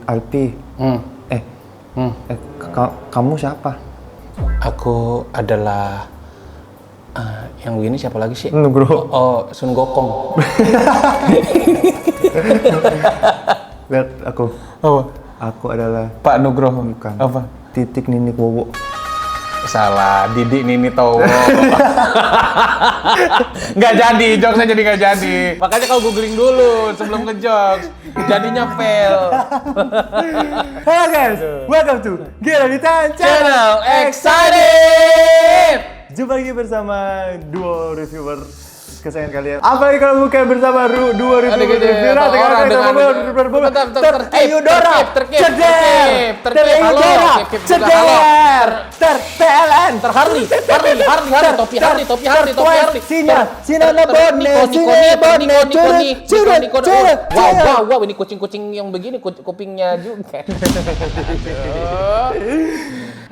Alpi. Kamu siapa? Aku adalah yang begini siapa lagi sih? Nugroho. Oh, Sun Gokong. Lihat aku. Apa? Aku adalah Pak Nugroho. bukan. Apa? Titik Ninik Wowo. Salah, Didi Nini Towo. Nggak jadi, jokesnya jadi nggak jadi. Makanya kau googling dulu sebelum ngejokes. Jadinya fail. Hello guys, welcome to Gilanitan Channel excited. Jumpa lagi bersama duo reviewer kesayangan kalian. Apalagi kalau bukan bersama duo reviewer Terkeyudora, tertalent, Harley, topi Harley. Sinana Bone, Wow, ini kucing-kucing yang begini kupingnya juga.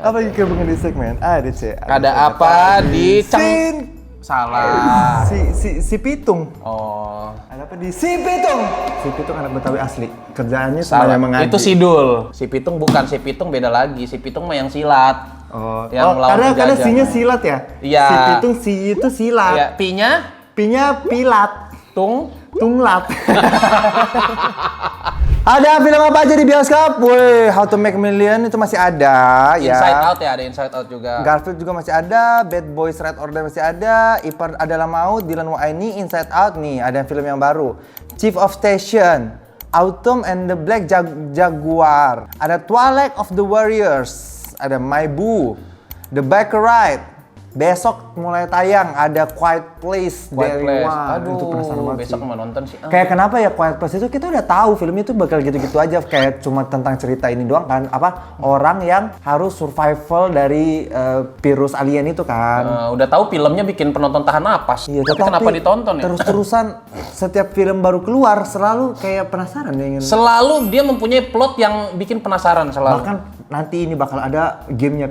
Apa yang kira di segmen? Ada apa di Salah. Si Pitung. Oh. Ada apa di Si Pitung? Si Pitung anak Betawi asli. Kerjaannya cuma Salah. mengaji. Itu Sidul. Si Pitung bukan, si Pitung beda lagi. Si Pitung mah yang silat. Yang melawan karena penjajah. sinya silat ya? Iya. Si Pitung si itu silat. Iya, Pinya Pilat. Tunglat. Ada film apa aja di bioskop? Woi, How to Make a Million itu masih ada ya. Inside Out ya, ada Inside Out juga. Garfield juga masih ada, Bad Boys Red Order masih ada, Ipar Adalah Maut, Dylan Wa'aini, Inside Out nih, ada film yang baru. Chief of Station, Autumn and the Black Jaguar, ada Twilight of the Warriors, ada My Boo, The Baccarat. Besok mulai tayang ada Quiet Place Quiet dari Place. Wah, Aduh, itu penasaran banget besok sih. mau nonton sih. Kayak kenapa ya Quiet Place itu kita udah tahu filmnya itu bakal gitu-gitu aja, kayak cuma tentang cerita ini doang kan, apa orang yang harus survival dari virus alien itu kan. Udah tahu filmnya bikin penonton tahan napas. Iya, tapi kenapa ditonton ya? Terus-terusan setiap film baru keluar selalu kayak penasaran ya ingin. Selalu dia mempunyai plot yang bikin penasaran selalu. Bahkan nanti ini bakal ada gamenya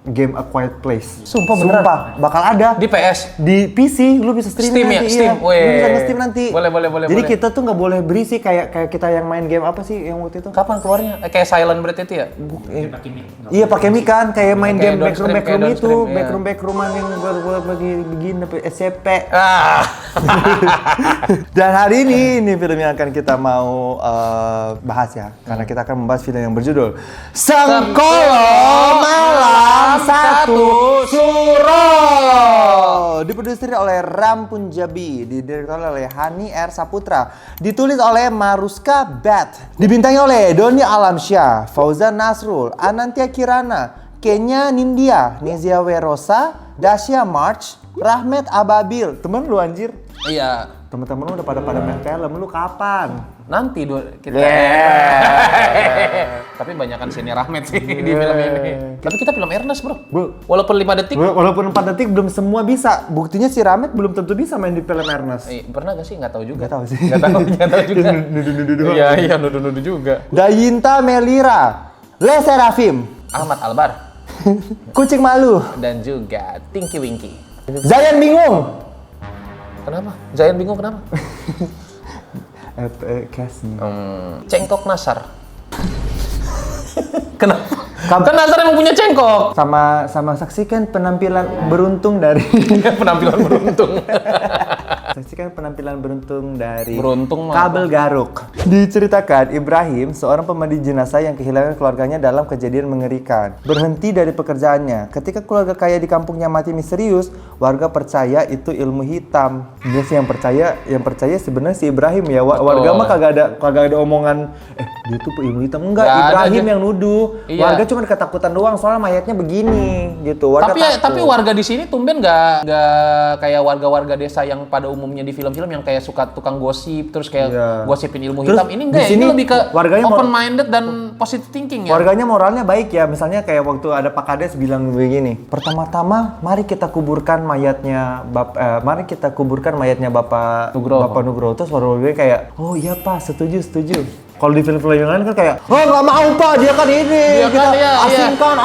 Game A Quiet Place. Sumpah beneran? Bakal ada Di PS? di PC, lu bisa streaming Steam ya? nanti. Steam? Iya. Weh. Lu bisa nge-Steam nanti. Boleh. Jadi kita tuh nggak boleh berisik kayak kita yang main game apa sih yang waktu itu? Kapan keluarnya? Kayak Silent Breath itu ya? Iya pakai mic kan, kayak main Kayak game downstream, backroom kayak itu, downstream, iya. backrooman yang bagi begini SCP. Ah. Dan hari ini film yang akan kita mau bahas ya, karena kita akan membahas film yang berjudul Sengkolo Malam Satu Suro, diproduksi oleh Ram Punjabi, didirectori oleh Hani R. Saputra, ditulis oleh Maruska Bhatt, dibintangi oleh Doni Alamsyah, Fauzan Nasrul, Anantia Kirana, Kenya Nindya, Nezia Werosa, Dasya March, Rahmat Ababil. Temen lu anjir? Iya. Temen-temen lu udah pada main film, lu kapan? Nanti kita. Tapi banyakan sini Rahmat sih di film ini. Tapi kita film Ernest, Bro. Walaupun 5 detik. Walaupun 4 detik belum semua bisa. Buktinya si Rahmat belum tentu bisa main di film Ernest. Pernah gak sih? Nggak tahu juga. Nggak tahu sih. Nggak tahu juga. Nudu-nudu doang. Iya, nudu-nudu juga. Dayinta Melira, Les Serafim, Ahmad Albar Kucing Malu, dan juga Tinky Winky. Zayan Bingung. Kenapa? Zayan bingung kenapa? Casting. Cengkok Nasar. Kenapa? Kan Nasar emang punya cengkok. Sama saksikan penampilan beruntung dari Penampilan beruntung. Saksikan penampilan beruntung dari Beruntung mah Kabel Garuk. Diceritakan Ibrahim, seorang pemandi jenazah yang kehilangan keluarganya dalam kejadian mengerikan, berhenti dari pekerjaannya. Ketika keluarga kaya di kampungnya mati misterius, warga percaya itu ilmu hitam. Dia sih yang percaya sebenarnya si Ibrahim ya. Warga mah kagak ada omongan dia tuh ilmu hitam. Enggak, Ibrahim yang nuduh. Iya. Warga cuma ketakutan doang soalnya mayatnya begini gitu. Warga Tapi warga di sini tumben nggak kayak warga-warga desa yang pada umumnya di film-film yang kayak suka tukang gosip terus kayak gosipin ilmu Terus hitam. Ini enggak ya, ini lebih ke open minded dan positive thinking ya. Warganya moralnya baik ya. Misalnya kayak waktu ada Pak Kades bilang begini, pertama-tama mari kita kuburkan mayatnya Bapak Nugroho. Terus warga kayak, oh iya Pak, setuju. Kalau di film-film yang lain kan kayak, oh nggak mau pak, dia kan ini, Dia kita kan, iya,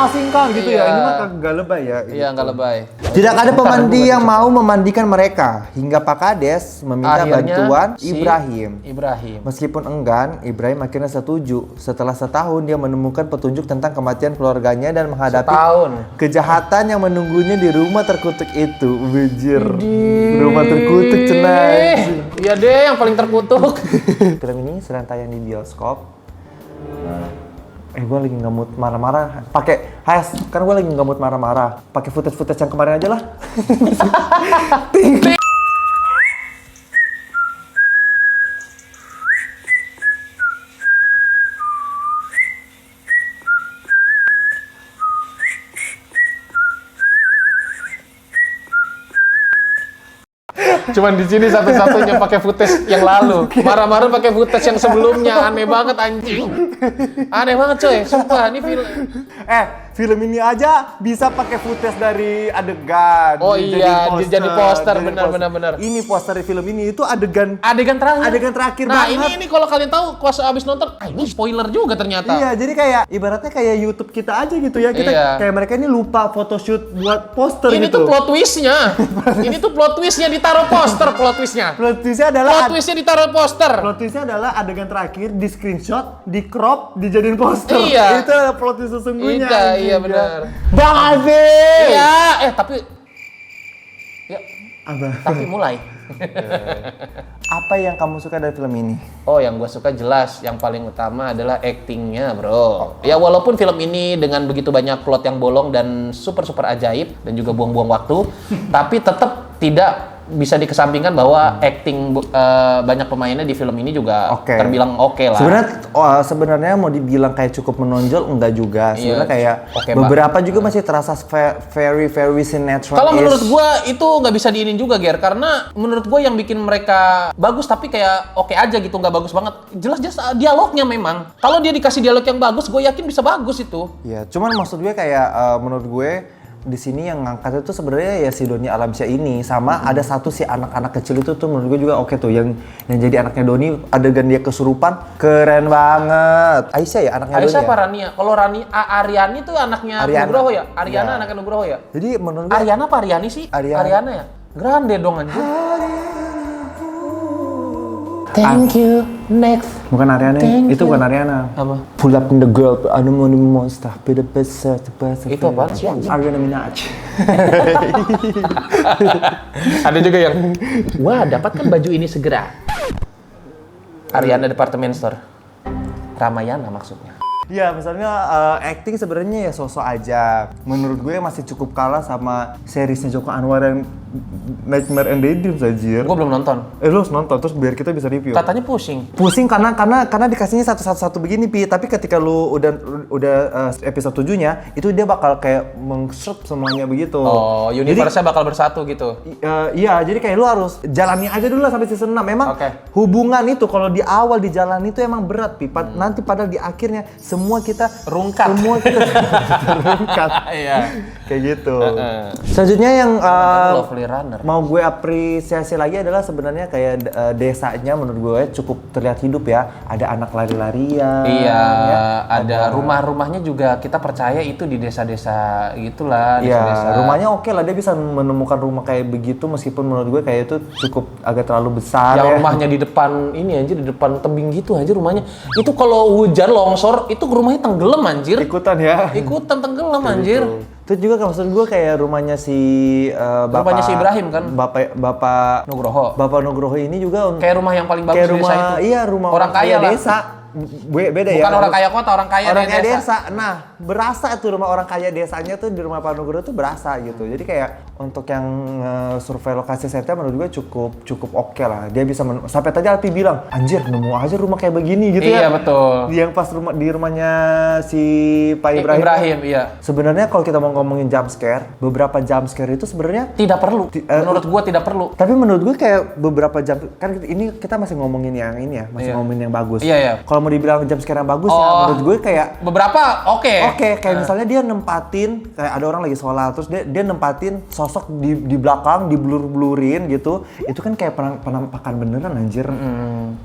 asingkan gitu Iya. ya. Ini mah nggak lebay ya. Iya, nggak lebay. Tidak ada pemandi yang mau memandikan mereka hingga Pak Kades meminta Akhirnya, bantuan si Ibrahim. Meskipun enggan, Ibrahim akhirnya setuju. Setelah setahun dia menemukan petunjuk tentang kematian keluarganya dan menghadapi kejahatan yang menunggunya di rumah terkutuk itu. Bujir. Rumah terkutuk cenay. Iya deh, yang paling terkutuk. Film ini sedang tayang di bioskop. Gue lagi nggak mood marah-marah. Pakai Has, kan gue lagi nggak mood marah-marah. Pakai footage yang kemarin aja lah. Cuman di sini satu-satunya pakai footage yang lalu. Marah-marah pakai footage yang sebelumnya. Aneh banget anjing. Aneh banget coy. Sumpah ini film. Film ini aja bisa pakai footage dari adegan. Oh iya, jadi poster benar. Ini poster di film ini itu adegan terakhir Nah, banget. ini kalau kalian tahu pas abis nonton, ini spoiler juga ternyata. Iya, jadi kayak ibaratnya kayak YouTube kita aja gitu ya. Kita kayak mereka ini lupa photoshoot buat poster Ini gitu. tuh plot twist-nya. Ini tuh plot twist-nya ditaruh poster, plot twist-nya. Plot twist-nya adalah ditaruh poster. plot twist-nya adalah adegan terakhir di screenshot, di crop, dijadiin poster. Iya. Itu adalah plot twist sesungguhnya. Iya benar. Bang Aziz. Iya, tapi ya, Apa? tapi mulai. Apa yang kamu suka dari film ini? Oh, yang gue suka jelas, yang paling utama adalah actingnya, bro. Ya walaupun film ini dengan begitu banyak plot yang bolong dan super ajaib dan juga buang-buang waktu, tapi tetap tidak bisa dikesampingkan bahwa acting banyak pemainnya di film ini juga terbilang oke lah. Sebenarnya mau dibilang kayak cukup menonjol enggak juga. Sebenarnya kayak beberapa juga masih terasa very sinetron. Kalau menurut gua itu nggak bisa diinin juga, Ger, karena menurut gua yang bikin mereka bagus tapi kayak oke aja gitu, nggak bagus banget. Jelas dialognya memang. Kalau dia dikasih dialog yang bagus, gue yakin bisa bagus itu. Iya, cuman maksud gue kayak menurut gue di sini yang ngangkat itu sebenarnya ya si Doni Alamsyah ini sama ada satu si anak-anak kecil itu tuh menurut gue juga oke tuh yang jadi anaknya Doni, adegan dia kesurupan keren banget. Aisyah ya anaknya Doni. Aisyah ya? apa Rania? Kalau Aryani tuh anaknya Nugroho ya? Aryana anaknya Nugroho ya? Jadi menurut gue Aryana apa Aryani sih? Aryana ya? Grande dong anjir. Thank you. Next. bukan Ariana, itu bukan Ariana. Apa? Pull up in the girl, I'm the monster, be the best, the best. Itu apaan sih? Ariana Minaj. Ada juga yang, wah dapatkan baju ini segera. Ariana Department Store. Ramayana maksudnya. Iya, misalnya acting sebenarnya ya sosok aja. Menurut gue masih cukup kalah sama seriesnya Joko Anwar yang Nightmare and Daydreams aja. Gue belum nonton. Lu harus nonton terus biar kita bisa review. Katanya pusing. Pusing karena dikasihnya satu begini Pi, tapi ketika lu udah episode 7-nya itu dia bakal kayak meng-shoot semuanya begitu. Oh, universe-nya bakal bersatu gitu. Iya, jadi kayak lu harus jalani aja dulu lah sampai season 6. Memang hubungan itu kalau di awal di jalan itu emang berat Pi. Nanti padahal di akhirnya semua kita rungkat. Rungkat. Iya. Kayak gitu. Selanjutnya yang Lovely Runner. mau gue apresiasi lagi adalah sebenarnya kayak desanya menurut gue cukup terlihat hidup ya. Ada anak lari-larian. Iya, ya. ada rumah-rumahnya juga kita percaya itu di desa-desa gitulah. Iya, rumahnya oke lah, dia bisa menemukan rumah kayak begitu meskipun menurut gue kayak itu cukup agak terlalu besar. Yang ya. rumahnya di depan ini anjir, di depan tebing gitu anjir rumahnya. Itu kalau hujan longsor itu rumahnya tenggelam anjir. Ikutan ya. Ikutan tenggelam anjir. Itu juga maksud gue kayak rumahnya si Rumahnya si Ibrahim kan? Bapak Nugroho. Bapak Nugroho ini juga Kayak rumah yang paling bagus kayak di rumah, desa itu. iya rumah orang kaya lah. desa. Beda Bukan ya. orang kaya kota, orang kaya kaya desa. desa. Nah, berasa tuh rumah orang kaya desanya tuh di rumah Pak Nugroho tuh berasa gitu. Jadi kayak untuk yang survei lokasi setnya menurut gue cukup oke lah. Dia bisa sampai tadi Alpi bilang, "Anjir, nemu aja rumah kayak begini" gitu ya. Iya, betul. Yang pas di rumahnya si Pak Ibrahim. Iya. Sebenarnya kalau kita mau ngomongin jump scare, beberapa jump scare itu sebenarnya Tidak perlu. Menurut gua tidak perlu. tapi menurut gue kayak beberapa jump kan ini kita masih ngomongin yang ini ya, masih ngomongin yang bagus. Iya, iya. Kalau mau dibilang jump scare yang bagus ya menurut gue kayak beberapa oke. kayak misalnya dia nempatin kayak ada orang lagi sholat terus dia nempatin sosok di belakang diblur-blurin gitu. Itu kan kayak penampakan beneran anjir.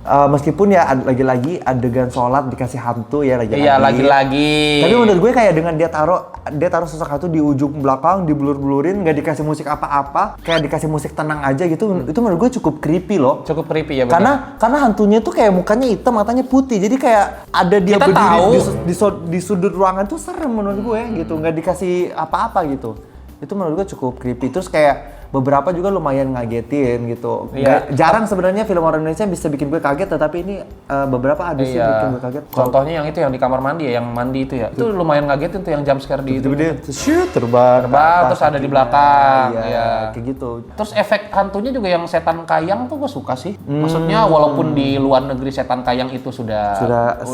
Meskipun ya lagi-lagi adegan sholat dikasih hantu ya lagi-lagi. Iya, lagi-lagi. Tapi menurut gue kayak dengan dia taruh sosok hantu di ujung belakang diblur-blurin, nggak dikasih musik apa-apa, kayak dikasih musik tenang aja gitu. Itu menurut gue cukup creepy loh. Cukup creepy ya benar. Karena hantunya tuh kayak mukanya hitam, matanya putih. Jadi kayak ada dia Kita berdiri tahu. di sudut ruangan tuh serem menurut gue gitu. Nggak dikasih apa-apa gitu. Itu menurut gue cukup creepy. Terus kayak beberapa juga lumayan ngagetin gitu. Iya. Jarang sebenarnya film horor Indonesia bisa bikin gue kaget, tetapi ini beberapa ada sih bikin gue kaget. Contohnya yang itu yang di kamar mandi ya, yang mandi itu ya. Itu lumayan ngagetin tuh yang jump scare di itu. Dia shoot terbang Terus ada di belakang. Iya, kayak gitu. Terus efek hantunya juga yang setan kayang tuh gue suka sih. Maksudnya walaupun di luar negeri setan kayang itu sudah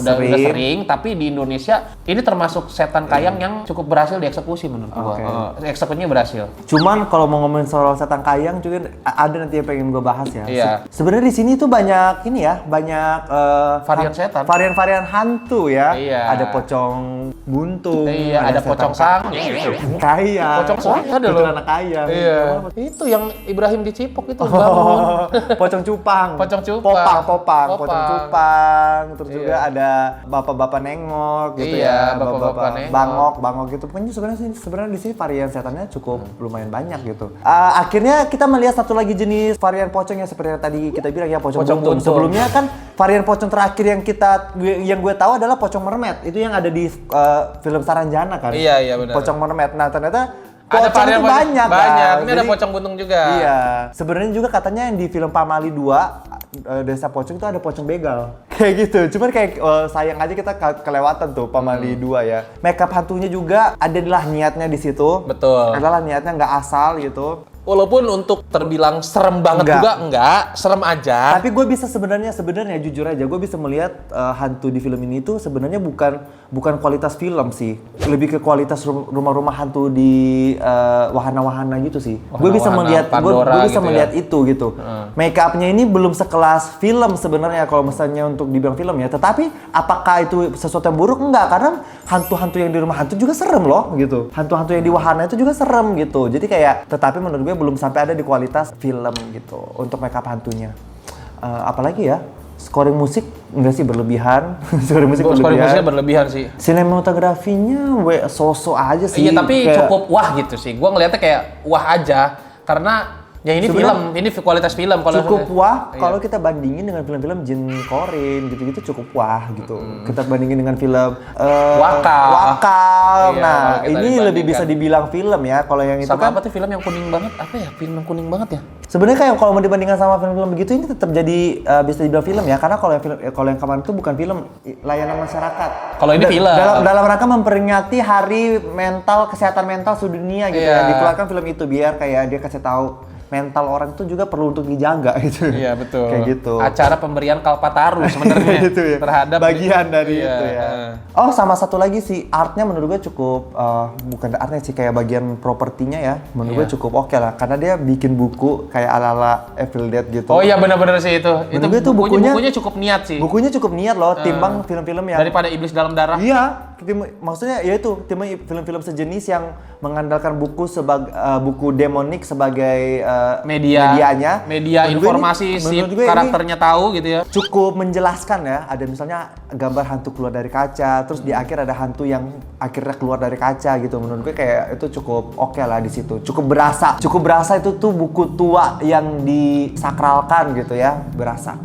sering, tapi di Indonesia ini termasuk setan kayang yang cukup berhasil dieksekusi menurut gue. Eksekusinya berhasil. Cuman kalau mau ngomongin soal setan kayang juga ada nanti yang pengen gue bahas ya. Iya. Sebenarnya di sini tuh banyak ini ya, banyak Varian setan. Varian-varian hantu ya. Iya. Ada pocong buntung. Iya, ada setan pocong sang. kayang. Pocong sang ada loh. Anak kayang. Iya. Itu yang Ibrahim dicipok itu bangun. Pocong cupang. Pocong cupang. Popang. Pocong cupang. Terus Iya. juga ada bapak-bapak nengok gitu Iya, ya. bapak-bapak nengok. Bangok gitu. Pokoknya sebenarnya di sini varian setannya cukup lumayan banyak gitu. Akhirnya kita melihat satu lagi jenis varian pocong yang seperti yang tadi kita bilang ya, pocong buntung. Sebelumnya kan varian pocong terakhir yang gue tahu adalah pocong mermaid. Itu yang ada di film Saranjana kan. Iya benar. Pocong mermaid. Nah, ternyata Ada pocong itu banyak. Kan? Ini ada pocong buntung juga. Iya. Sebenarnya juga katanya yang di film Pamali 2 Desa Pocong itu ada pocong begal. Kayak gitu. Cuman kayak sayang aja kita kelewatan tuh Pamali 2 ya. Makeup hantunya juga adalah niatnya di situ. Betul. Adalah niatnya nggak asal gitu. Walaupun untuk terbilang serem banget juga enggak, serem aja. Tapi gue bisa sebenarnya jujur aja gue bisa melihat hantu di film ini tuh sebenarnya bukan kualitas film sih, lebih ke kualitas rumah-rumah hantu di wahana-wahana gitu sih. Gue bisa melihat melihat itu gitu. Make upnya ini belum sekelas film sebenarnya kalau misalnya untuk dibilang film ya. Tetapi apakah itu sesuatu yang buruk? Enggak, karena hantu-hantu yang di rumah hantu juga serem loh gitu. Hantu-hantu yang di wahana itu juga serem gitu. Jadi kayak tetapi menurut gue belum sampai ada di kualitas film gitu untuk makeup hantunya. Apalagi ya, scoring musik enggak sih berlebihan. Scoring musiknya berlebihan sih. Sinematografinya so-so aja sih. Iya, tapi kayak cukup wah gitu sih. Gua ngeliatnya kayak wah aja karena ya ini film, ini kualitas film kalau cukup wah kalau kita bandingin dengan film-film Jin Korean gitu-gitu cukup wah gitu. Kita bandingin dengan film Wakal. Iya, Nah, ini lebih bisa dibilang film ya. Kalau yang itu sama kan apa tuh film yang kuning banget? Apa ya? Film yang kuning banget ya? sebenarnya kayak kalau mau dibandingkan sama film-film begitu ini tetap jadi bisa dibilang film ya, karena kalau yang kemarin itu bukan film, layanan masyarakat. Kalau ini film. Dalam rangka memperingati Hari Kesehatan Mental Sedunia gitu ya. Dikeluarkan film itu biar kayak dia kasih tahu mental orang itu juga perlu untuk dijaga gitu. Iya betul. Kayak gitu. Acara pemberian Kalpataru sebenarnya gitu ya. terhadap bagian dari itu ya. Oh, sama satu lagi sih, artnya menurut gue cukup bukan artnya sih, kayak bagian propertinya ya. Menurut gue cukup oke lah, karena dia bikin buku kayak ala-ala Evil Dead gitu. Oh iya benar-benar sih itu. Itu bukunya cukup niat sih. Bukunya cukup niat loh, timbang film-film yang daripada Iblis Dalam Darah. Iya, maksudnya ya itu timbang film-film sejenis yang mengandalkan buku sebagai buku demonik sebagai media informasi si karakternya tahu gitu ya. Cukup menjelaskan ya. Ada misalnya gambar hantu keluar dari kaca, terus di akhir ada hantu yang akhirnya keluar dari kaca gitu. Menurut gue kayak itu cukup oke lah di situ. Cukup berasa itu tuh buku tua yang disakralkan gitu ya, berasa.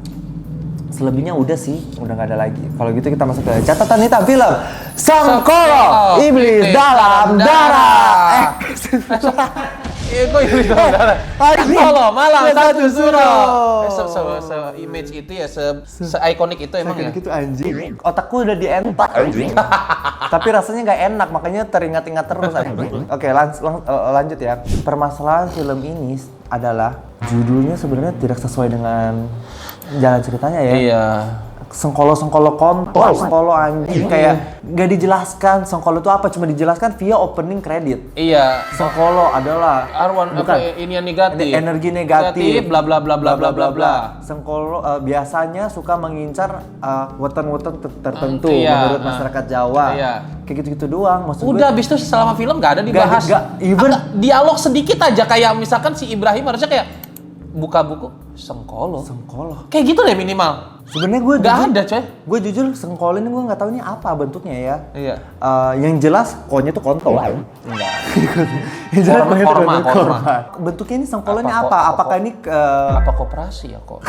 Selebihnya udah sih, udah nggak ada lagi. Kalau gitu kita masuk ke catatan hitam film Sangkolo Iblis Dalam Darah. Kok Iblis Dalam Darah? Sangkolo Malang Satu Suro. Se-image itu ya, se-ikonik itu emang ya. Gitu anjing. Otakku udah dientak anjing. Tapi rasanya nggak enak, makanya teringat-ingat terus anjing. Oke, lanjut ya. Permasalahan film ini adalah judulnya sebenarnya tidak sesuai dengan jalan ceritanya ya. Iya. Sengkolo kontol, Sengkolo anjing, kayak nggak dijelaskan Sengkolo itu apa, cuma dijelaskan via opening credit. Iya. Sengkolo adalah ini yang negatif. Energi negatif, bla bla bla bla bla bla bla. Sengkolo biasanya suka mengincar weton-weton tertentu menurut masyarakat Jawa. Iya. kayak gitu-gitu doang. Maksud Udah, abis itu selama film nggak ada dibahas. even Dialog sedikit aja, kayak misalkan si Ibrahim harusnya kayak buka buku Sengkolo. Kayak gitu deh minimal. Sebenarnya gue Nggak ada coy. Gue jujur sengkolo ini gue nggak tahu ini apa bentuknya ya. Iya. Yang jelas konya tuh kontol. Enggak. Yang jelas konya tuh Korma. korma. Bentuknya ini sengkolo ini apa? Apakah ini Apa koperasi ya kok?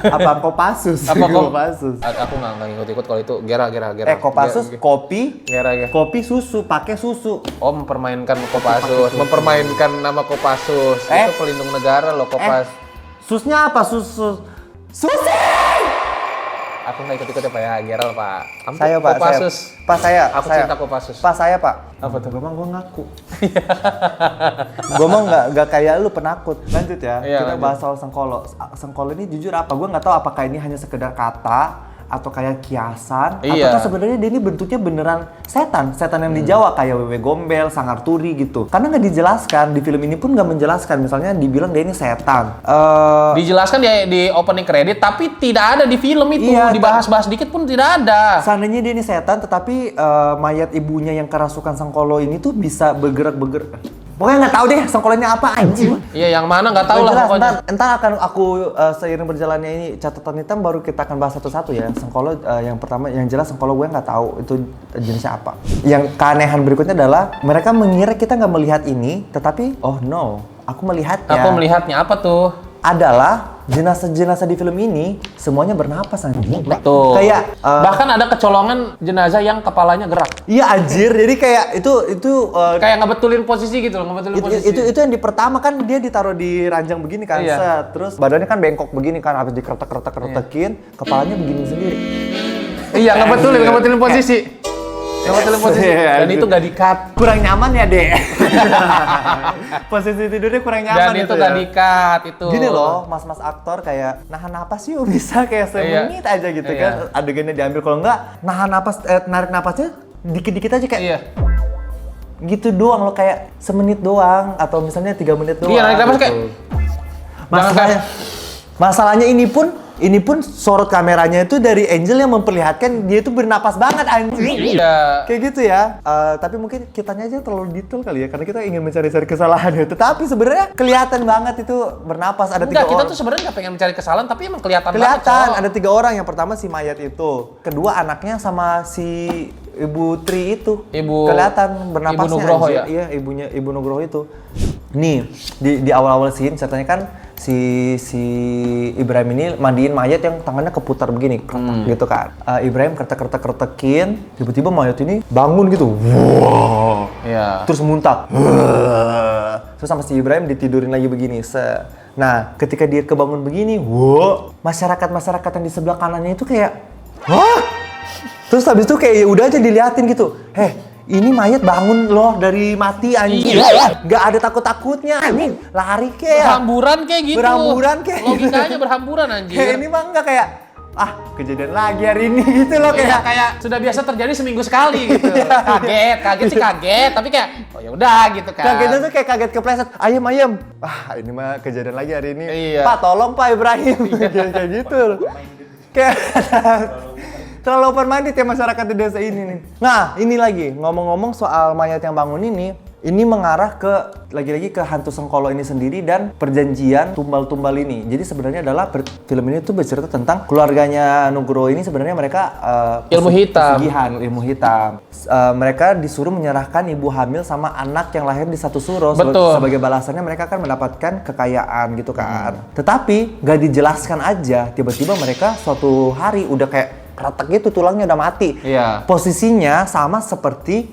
apa Kopassus? Apa kok? Kopassus. Aku nggak ikut-ikut kalau itu gera. Kopassus kopi. Gera. Kopi susu, pakai susu. Oh, mempermainkan Kopassus, mempermainkan nama Kopassus. Itu pelindung negara loh Kopas. Susnya apa? Susu. Susi! Aku nggak ikut-ikut ya Pak ya, Geral Pak. Saya Pak, Kopassus. Saya. Aku cinta Kopassus. Pak saya Pak. Apa tuh? Gue ngaku. Gue mah nggak kayak lu penakut. Lanjut ya. Iya, Kita lanjut. bahas soal Sengkolo. Sengkolo ini jujur apa? Gue nggak tahu apakah ini hanya sekedar kata atau kayak kiasan, Iya. ataukah sebenarnya dia ini bentuknya beneran setan yang di Jawa kayak Wewe Gombel, Sanggar Turi gitu. Karena nggak dijelaskan di film ini pun nggak menjelaskan. Misalnya dibilang dia ini setan. Dijelaskan di opening credit, tapi tidak ada di film itu. Iya, Dibahas-bahas dikit pun tidak ada. Seandainya dia ini setan, tetapi mayat ibunya yang kerasukan Sengkolo ini tuh bisa bergerak. Pokoknya nggak tahu deh Sengkolo ini apa anjing. Iya, yang mana nggak tahu lah Jelas, pokoknya. Entar akan aku seiring berjalannya ini catatan hitam baru kita akan bahas satu-satu ya. Sengkolo yang pertama yang jelas Sengkolo gue nggak tahu itu jenisnya apa. Yang keanehan berikutnya adalah mereka mengira kita nggak melihat ini, tetapi oh no, aku melihatnya. Aku melihatnya apa tuh? Adalah jenazah-jenazah di film ini semuanya bernapas anjing. Betul. Kayak Bahkan ada kecolongan jenazah yang kepalanya gerak. iya anjir, jadi kayak itu Kayak ngebetulin posisi gitu loh, ngebetulin posisi. itu yang di pertama kan dia ditaruh di ranjang begini kan, Iya. set. Terus badannya kan bengkok begini kan, habis dikeretek-keretekin, kepalanya begini sendiri. Iya, ngebetulin posisi. Ngebetulin posisi. Iya, Dan itu nggak di-cut. Kurang nyaman ya, Dek. Posisi tidurnya kurang nyaman Dan itu ya. nggak di-cut itu. Gini loh, mas-mas aktor kayak nahan napas yuk bisa kayak semenit aja gitu Iya. kan. Adegannya diambil, kalau enggak nahan napas, narik napasnya dikit-dikit aja kayak Iya. gitu doang lo, kayak semenit doang atau misalnya 3 menit doang. Iya, narik napas kayak Masalahnya ini pun sorot kameranya itu dari Angel yang memperlihatkan dia itu bernapas banget anjing. Iya. Kayak gitu ya. Tapi mungkin kitanya aja terlalu detail kali ya, karena kita ingin mencari-cari kesalahannya. Tetapi sebenarnya kelihatan banget itu bernapas. Ada Enggak, 3 kita orang. tuh sebenarnya nggak pengen mencari kesalahan, tapi emang kelihatan banget. Kelihatan Cok. ada 3 orang. Yang pertama si mayat itu, kedua anaknya sama si Ibu Tri itu. Kelihatan bernapasnya. Ibu Nugroho anjir. ya? Iya, Ibu Nugroho itu. Nih, di awal-awal scene ceritanya kan si Ibrahim ini mandiin mayat yang tangannya keputar begini, kretek gitu kan. Ibrahim kretekin, tiba-tiba mayat ini bangun gitu. Wow. Iya. Terus muntah. Terus sama si Ibrahim ditidurin lagi begini. Nah, ketika dia kebangun begini, masyarakat yang di sebelah kanannya itu kayak, wah. Terus habis itu kayak ya udah aja diliatin gitu. Ini mayat bangun loh dari mati anjing. Iya. Gak ada takut-takutnya anjing. Lari kayak. Berhamburan kayak gitu. Berhamburan kayak gitu. Logikanya berhamburan anjir. Kayak ini mah enggak kayak kejadian lagi hari ini gitu loh, Iya, kayak kayak sudah biasa terjadi seminggu sekali gitu. Kaget sih kaget, tapi kayak oh ya udah gitu kan. kagetnya tuh kayak kaget kepleset. Ayam. Ini mah kejadian lagi hari ini. Iya. Pak, tolong Pak Ibrahim. Kayak gitu loh. Kayak terlalu open minded ya masyarakat di desa ini nih. Nah, ini lagi ngomong-ngomong soal mayat yang bangun ini mengarah ke lagi-lagi ke hantu Sengkolo ini sendiri dan perjanjian tumbal-tumbal ini. Jadi sebenarnya adalah film ini tuh bercerita tentang keluarganya Nugroho ini, sebenarnya mereka Ilmu hitam. pesugihan, ilmu hitam. Mereka disuruh menyerahkan ibu hamil sama anak yang lahir di satu suro. Betul. Sebagai balasannya mereka akan mendapatkan kekayaan gitu kan. Tetapi nggak dijelaskan aja, tiba-tiba mereka suatu hari udah kayak kretek gitu, tulangnya udah mati. Iya. Posisinya sama seperti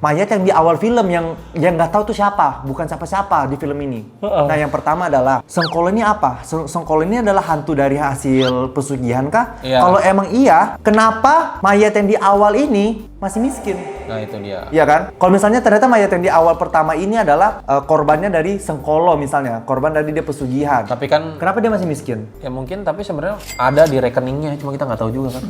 mayat yang di awal film yang nggak tahu tuh siapa, bukan siapa-siapa di film ini. Nah, yang pertama adalah Sengkolo ini apa? Sengkolo ini adalah hantu dari hasil pesugihan kah? Iya. Kalau emang iya, kenapa mayat yang di awal ini masih miskin? Nah, itu dia. Iya kan? Kalau misalnya ternyata mayat yang di awal pertama ini adalah korbannya dari Sengkolo misalnya, korban dari dia pesugihan. Tapi kan Kenapa dia masih miskin? ya mungkin tapi sebenarnya ada di rekeningnya, cuma kita nggak tahu juga kan.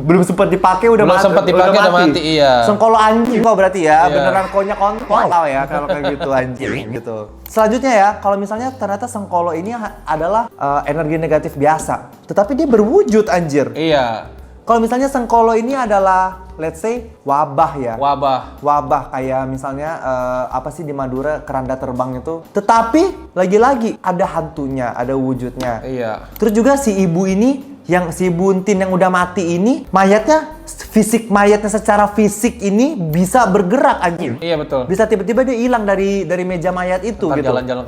Belum sempat dipakai udah Belum mati. sempat dipakai, udah mati, iya. Sengkolo anjing kok berarti ya, Iya. beneran konya kontol ya kalau kayak gitu anjing gitu. Selanjutnya ya, kalau misalnya ternyata Sengkolo ini adalah energi negatif biasa, tetapi dia berwujud anjir. Iya. Kalau misalnya Sengkolo ini adalah, let's say, wabah ya. Wabah kayak misalnya apa sih di Madura keranda terbang itu. Tetapi lagi-lagi ada hantunya, ada wujudnya. Iya. Terus juga si ibu ini, yang si Buntin yang udah mati ini, mayatnya secara fisik ini bisa bergerak anjir. Iya betul. Bisa tiba-tiba dia hilang dari meja mayat itu Ntar gitu. jalan-jalan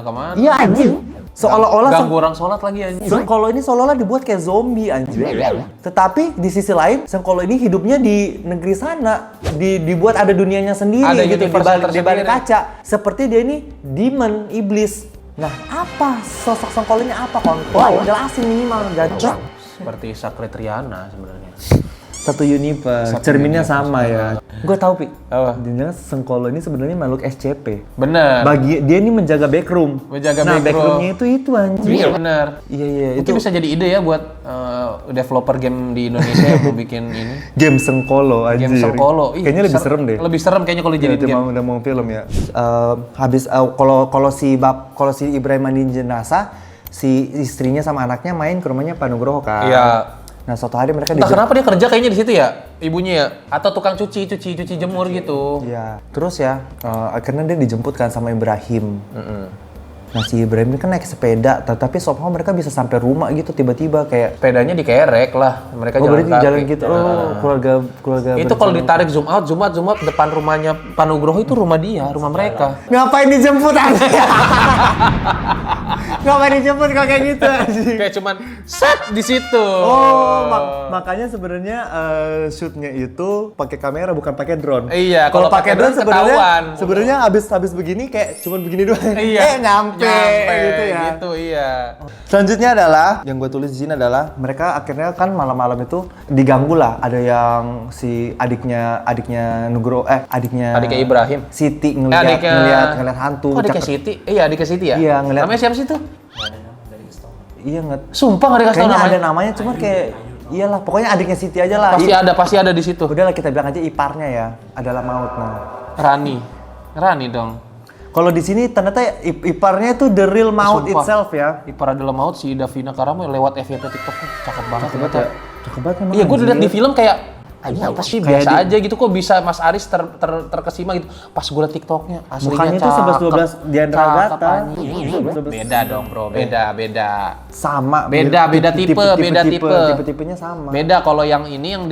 kemana. Iya anjir. Seolah-olah Ganggu orang sholat lagi anjir. Sengkolo ini seolah-olah dibuat kayak zombie anjir. Tetapi di sisi lain Sengkolo ini hidupnya di negeri sana, dibuat ada dunianya sendiri Ada gitu universe di balik tersendiri. kaca. Seperti dia ini demon, iblis. Nah, apa sosok Sengkolo ini apa kon? Jelasin minimal gacor. Seperti Sacred Riana sebenarnya. Satu universe, cerminnya sama ya. Gue tahu Pi. Apa? Dia Sengkolo ini sebenarnya makhluk SCP. Bener. Bagi dia ini menjaga backroom. Menjaga nah, backroom. backroomnya itu anjir. Iya bener. Iya Itu bisa jadi ide ya buat developer game di Indonesia yang mau bikin ini. game Sengkolo anjir. Game Sengkolo. Ih, Kayaknya lebih serem deh. Lebih serem kayaknya kalau Jadi jadi game. udah mau film ya. Kalau si Ibrahim mandiin jenazah, si istrinya sama anaknya main ke rumahnya Pak Nugroho kan. Iya. Nah, suatu hari mereka Entah kenapa dia kerja kayaknya di situ ya, ibunya ya, atau tukang cuci jemur gitu. Iya. Terus ya, akhirnya dia dijemput kan sama Ibrahim. Nah, si Ibrahim ini kan naik sepeda, tetapi somehow mereka bisa sampai rumah gitu tiba-tiba kayak Sepedanya dikerek lah, mereka jalan berarti kaki. jalan gitu. keluarga Itu kalau ditarik zoom out depan rumahnya Panugroho itu rumah dia, rumah mereka. Ngapain dijemput aja? Ngapain dijemput kalau kayak gitu anjing? Kayak cuman set di situ. Oh, makanya sebenarnya shootnya itu pakai kamera bukan pakai drone. Iya, kalau kalau pakai pakai drone drone ketahuan. sebenarnya habis begini kayak cuman begini doang. Iya. Nyampe gitu ya. Gitu iya. Selanjutnya adalah yang gue tulis di sini adalah mereka akhirnya kan malam-malam itu diganggu lah. Ada yang si adiknya Adiknya Ibrahim. Siti ngeliat hantu. Kok adiknya Siti? Iya, adiknya Siti ya? Iya, ngeliat. Namanya siapa sih itu? Iya nggak. Sumpah nggak dikasih tahu Kayaknya namanya. ada namanya cuma kayak iyalah pokoknya adiknya Siti aja lah. Pasti ada di situ. Udahlah kita bilang aja iparnya ya adalah maut nah. Rani dong. Kalau di sini ternyata iparnya itu the real maut Sumpah. itself ya. Ipar adalah maut si Davina Karamo lewat FYP TikTok cakep banget ternyata. Cakep banget emang. Iya, gue anjir. lihat di film kayak apa sih Kayak biasa aja gitu kok bisa Mas Aris terkesima gitu. Pas gue liat TikToknya aslinya Mukanya tuh 11-12 Diandra cakep, Gata. anjing. Beda dong bro, beda. Sama. Beda tipe. Tipe-tipenya sama. Beda kalau yang ini yang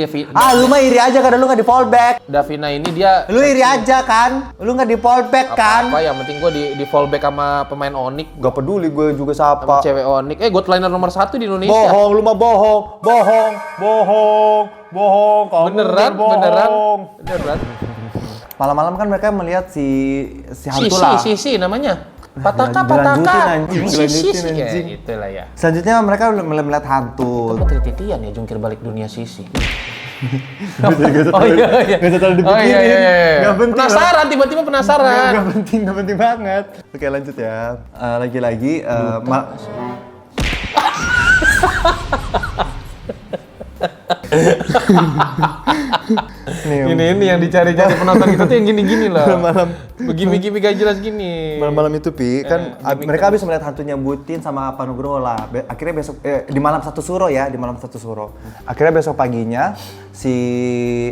Lu mah iri aja kan lu nggak di fallback. Davina ini dia Lu iri aja kan? Lu nggak di fallback kan? apa yang penting gue di fallback sama pemain Onyx Gak peduli gue juga sama siapa. cewek Onyx. Godliner nomor 1 di Indonesia. Bohong, lu mah bohong. Kamu Beneran. Malam-malam kan mereka melihat si hantu lah. Sisi namanya. Dilanjutin, Pataka. anjing. Sisi Dilanjutin, ya, anjing. itulah ya. Selanjutnya mereka melihat hantu. Kok titian ya jungkir balik dunia Sisi. Oh iya. Gak terlalu dibikinin. Gak penting. Penasaran, tiba-tiba penasaran. Gak penting banget. Oke lanjut ya. Lagi-lagi. Ini yang dicari-cari penonton kita tuh yang gini-gini lah. Malam. Begini gak jelas gini. Malam-malam itu Pi, kan mereka habis melihat hantunya Butin sama Panugroho lah. Akhirnya besok di malam satu suro. Akhirnya besok paginya si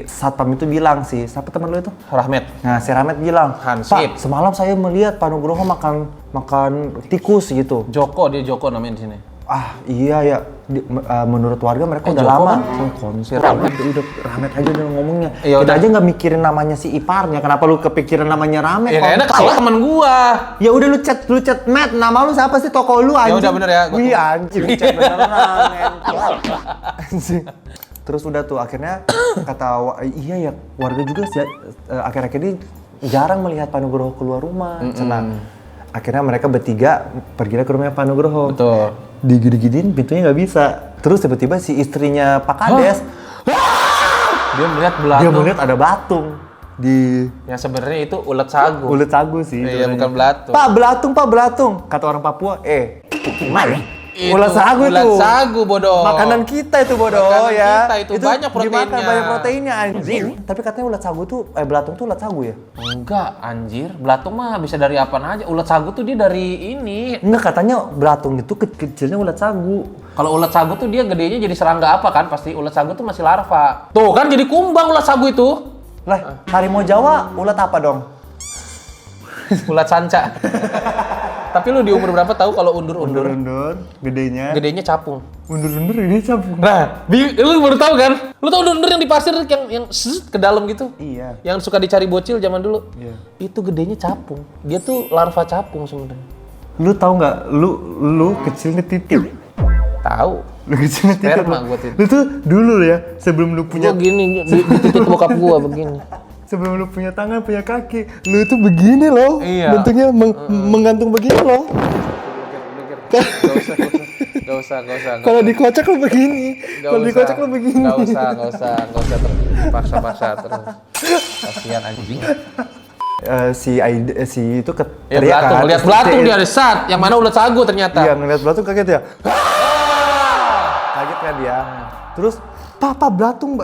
satpam itu bilang siapa teman lu itu? Rahmat. Nah, si Rahmat bilang, Hansip. "Pak, semalam saya melihat Panugroho makan tikus gitu." Joko namanya di sini. Iya ya. Menurut warga mereka udah Joko lama. kan? Konser. Udah Rahmat aja udah ngomongnya. Ya Kita udah. aja nggak mikirin namanya si iparnya. Kenapa lu kepikiran namanya Rahmat? Ya kayaknya kalau temen gua. Ya udah lu chat Matt, nama lu siapa sih toko lu anjing? udah bener ya, gua Iya anjing, lu chat beneran anjing. Terus udah tuh akhirnya iya ya warga juga akhir-akhir ini jarang melihat Panugroho keluar rumah. Akhirnya mereka bertiga pergi ke rumah Panugroho. Betul. Digigit-gigitin pintunya nggak bisa. Terus tiba-tiba si istrinya Pak Kades Dia melihat dia melihat ada batung di yang sebenarnya itu ulet sagu. ulet sagu sih. Iya, sebenarnya. bukan belatung. Pak belatung. Kata orang Papua, gimana? Ulat sagu itu. Ulat sagu bodoh. Makanan kita itu bodoh. Makanan ya. kita itu banyak proteinnya. Dimakan banyak proteinnya anjing. Tapi katanya ulat sagu tuh belatung tuh ulat sagu ya? Enggak, anjir. Belatung mah bisa dari apaan aja. Ulat sagu tuh dia dari ini. Enggak, katanya belatung itu kecilnya ulat sagu. Kalau ulat sagu tuh dia gedenya jadi serangga apa kan? Pasti ulat sagu tuh masih larva. Tuh kan jadi kumbang ulat sagu itu. Lah, harimau Jawa ulat apa dong? Ulat sanca. Tapi lu di umur berapa tahu kalau undur-undur? Undur, gedenya. Gedenya capung. Undur ini capung. Nah, lu baru tahu kan? Lu tahu undur yang di pasir yang ke dalam gitu? Iya. Yang suka dicari bocil zaman dulu. Iya. Itu gedenya capung. Dia tuh larva capung sebenarnya. Lu tahu nggak? Lu kecilnya titik. Tahu. Lu kecilnya titik. Sperma gua titik. Lu tuh dulu ya, sebelum lu punya Gua gini di titik bokap gua begini. sebelum lu punya tangan, punya kaki, lu itu begini loh. Iya. Bentuknya menggantung begini loh. Gak usah. Kalau dikocak lu begini. Kalau dikocak lu begini. Gak usah paksa terus. Kasihan anjing. Si itu Ya belatung, lihat belatung dia ada saat. Yang mana ulat sagu ternyata. Iya, ngeliat belatung kaget ya. Kaget kan dia. Terus Papa belatung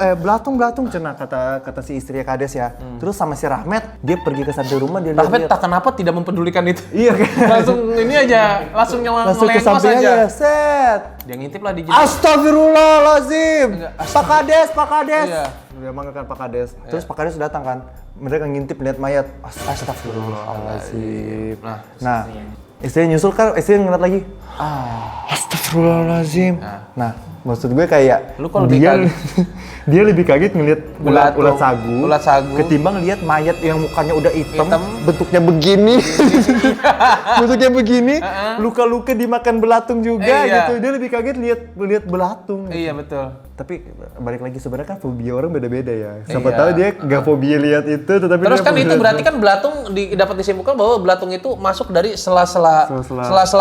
cenah kata si istrinya Kades ya. Terus sama si Rahmat dia pergi ke samping rumah dia Rahmat lihat. tak kenapa tidak mempedulikan itu. Iya kan. Langsung ini aja, langsung Langsung ke ngelengos samping aja. aja. Set. Dia ngintip lah di Astagfirullahalazim. Pak Kades. Iya. Dia manggilkan Pak Kades. Terus Pak Kades datang kan. Mereka ngintip lihat mayat. Astagfirullahalazim. Nah, istrinya nyusul kan, istrinya ngeliat lagi. Astagfirullahalazim. Nah, maksud gue kayak Lu kalau dia lebih kaget ngeliat ulat sagu ketimbang lihat mayat yang mukanya udah hitam. Bentuknya begini. Bentuknya begini, luka-luka dimakan belatung juga gitu. Dia lebih kaget lihat belatung. Gitu. Iya betul. Tapi balik lagi sebenarnya kan fobia orang beda-beda ya. Siapa tahu dia nggak fobia lihat itu, tetapi Terus dia kan itu fobia berarti kan belatung dapat disimpulkan bahwa belatung itu masuk dari sela-sela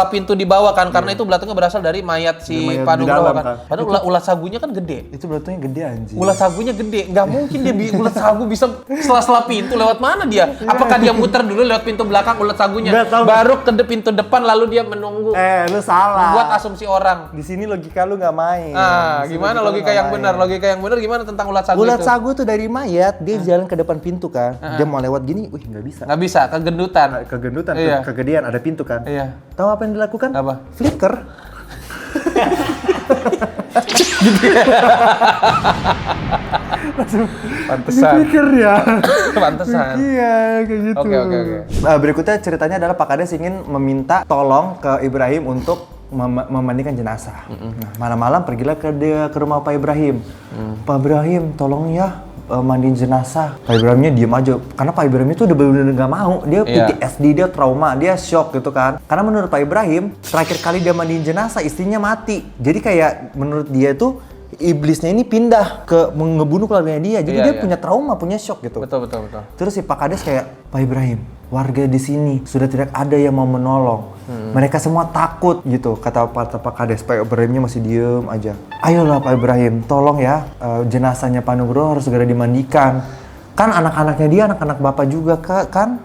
pintu di bawah kan, karena itu belantungnya berasal dari mayat si mayat Pak di Nugroho dalam kan. kan. Padahal ulat sagunya kan gede. itu belatungnya gede anjing. Ulat sagunya gede, nggak mungkin dia ulat sagu bisa sela-sela pintu lewat mana dia? Apakah dia muter dulu lewat pintu belakang ulat sagunya, Nggak tahu. baru ke pintu depan lalu dia menunggu? Lu salah. Buat asumsi orang. Di sini logika lu nggak main. Di sini Gimana logika lu nggak yang main. benar? Logika yang benar gimana tentang ulat sagu Ulat itu? sagu tuh dari mayat, dia jalan ke depan pintu kan. Dia mau lewat gini, wih nggak bisa. Nggak bisa, kegendutan. Kegendutan, Iya. kegedean, ada pintu kan. Iya. Tahu apa yang dilakukan? Apa? Flicker. Pantesan. Flicker ya. Pantesan. Iya, kayak gitu. Oke. Berikutnya ceritanya adalah Pak Kades ingin meminta tolong ke Ibrahim untuk memandikan jenazah. Nah, malam-malam pergilah ke rumah Pak Ibrahim. Pak Ibrahim, tolong ya mandiin jenazah. Pak Ibrahimnya diem aja, karena Pak Ibrahim itu udah bener-bener nggak mau. Dia PTSD, dia trauma, dia shock gitu kan. Karena menurut Pak Ibrahim, terakhir kali dia mandiin jenazah istrinya mati. Jadi kayak menurut dia itu iblisnya ini pindah ke ngebunuh keluarganya dia. Jadi dia punya trauma, punya shock gitu. Betul. Terus si Pak Kades kayak, Pak Ibrahim, warga di sini sudah tidak ada yang mau menolong. Mereka semua takut gitu, kata Pak Kades. Pak Ibrahimnya masih diem aja. Ayolah Pak Ibrahim, tolong ya jenazahnya Pak Nugroho harus segera dimandikan. Kan anak-anaknya dia, anak-anak bapak juga kan.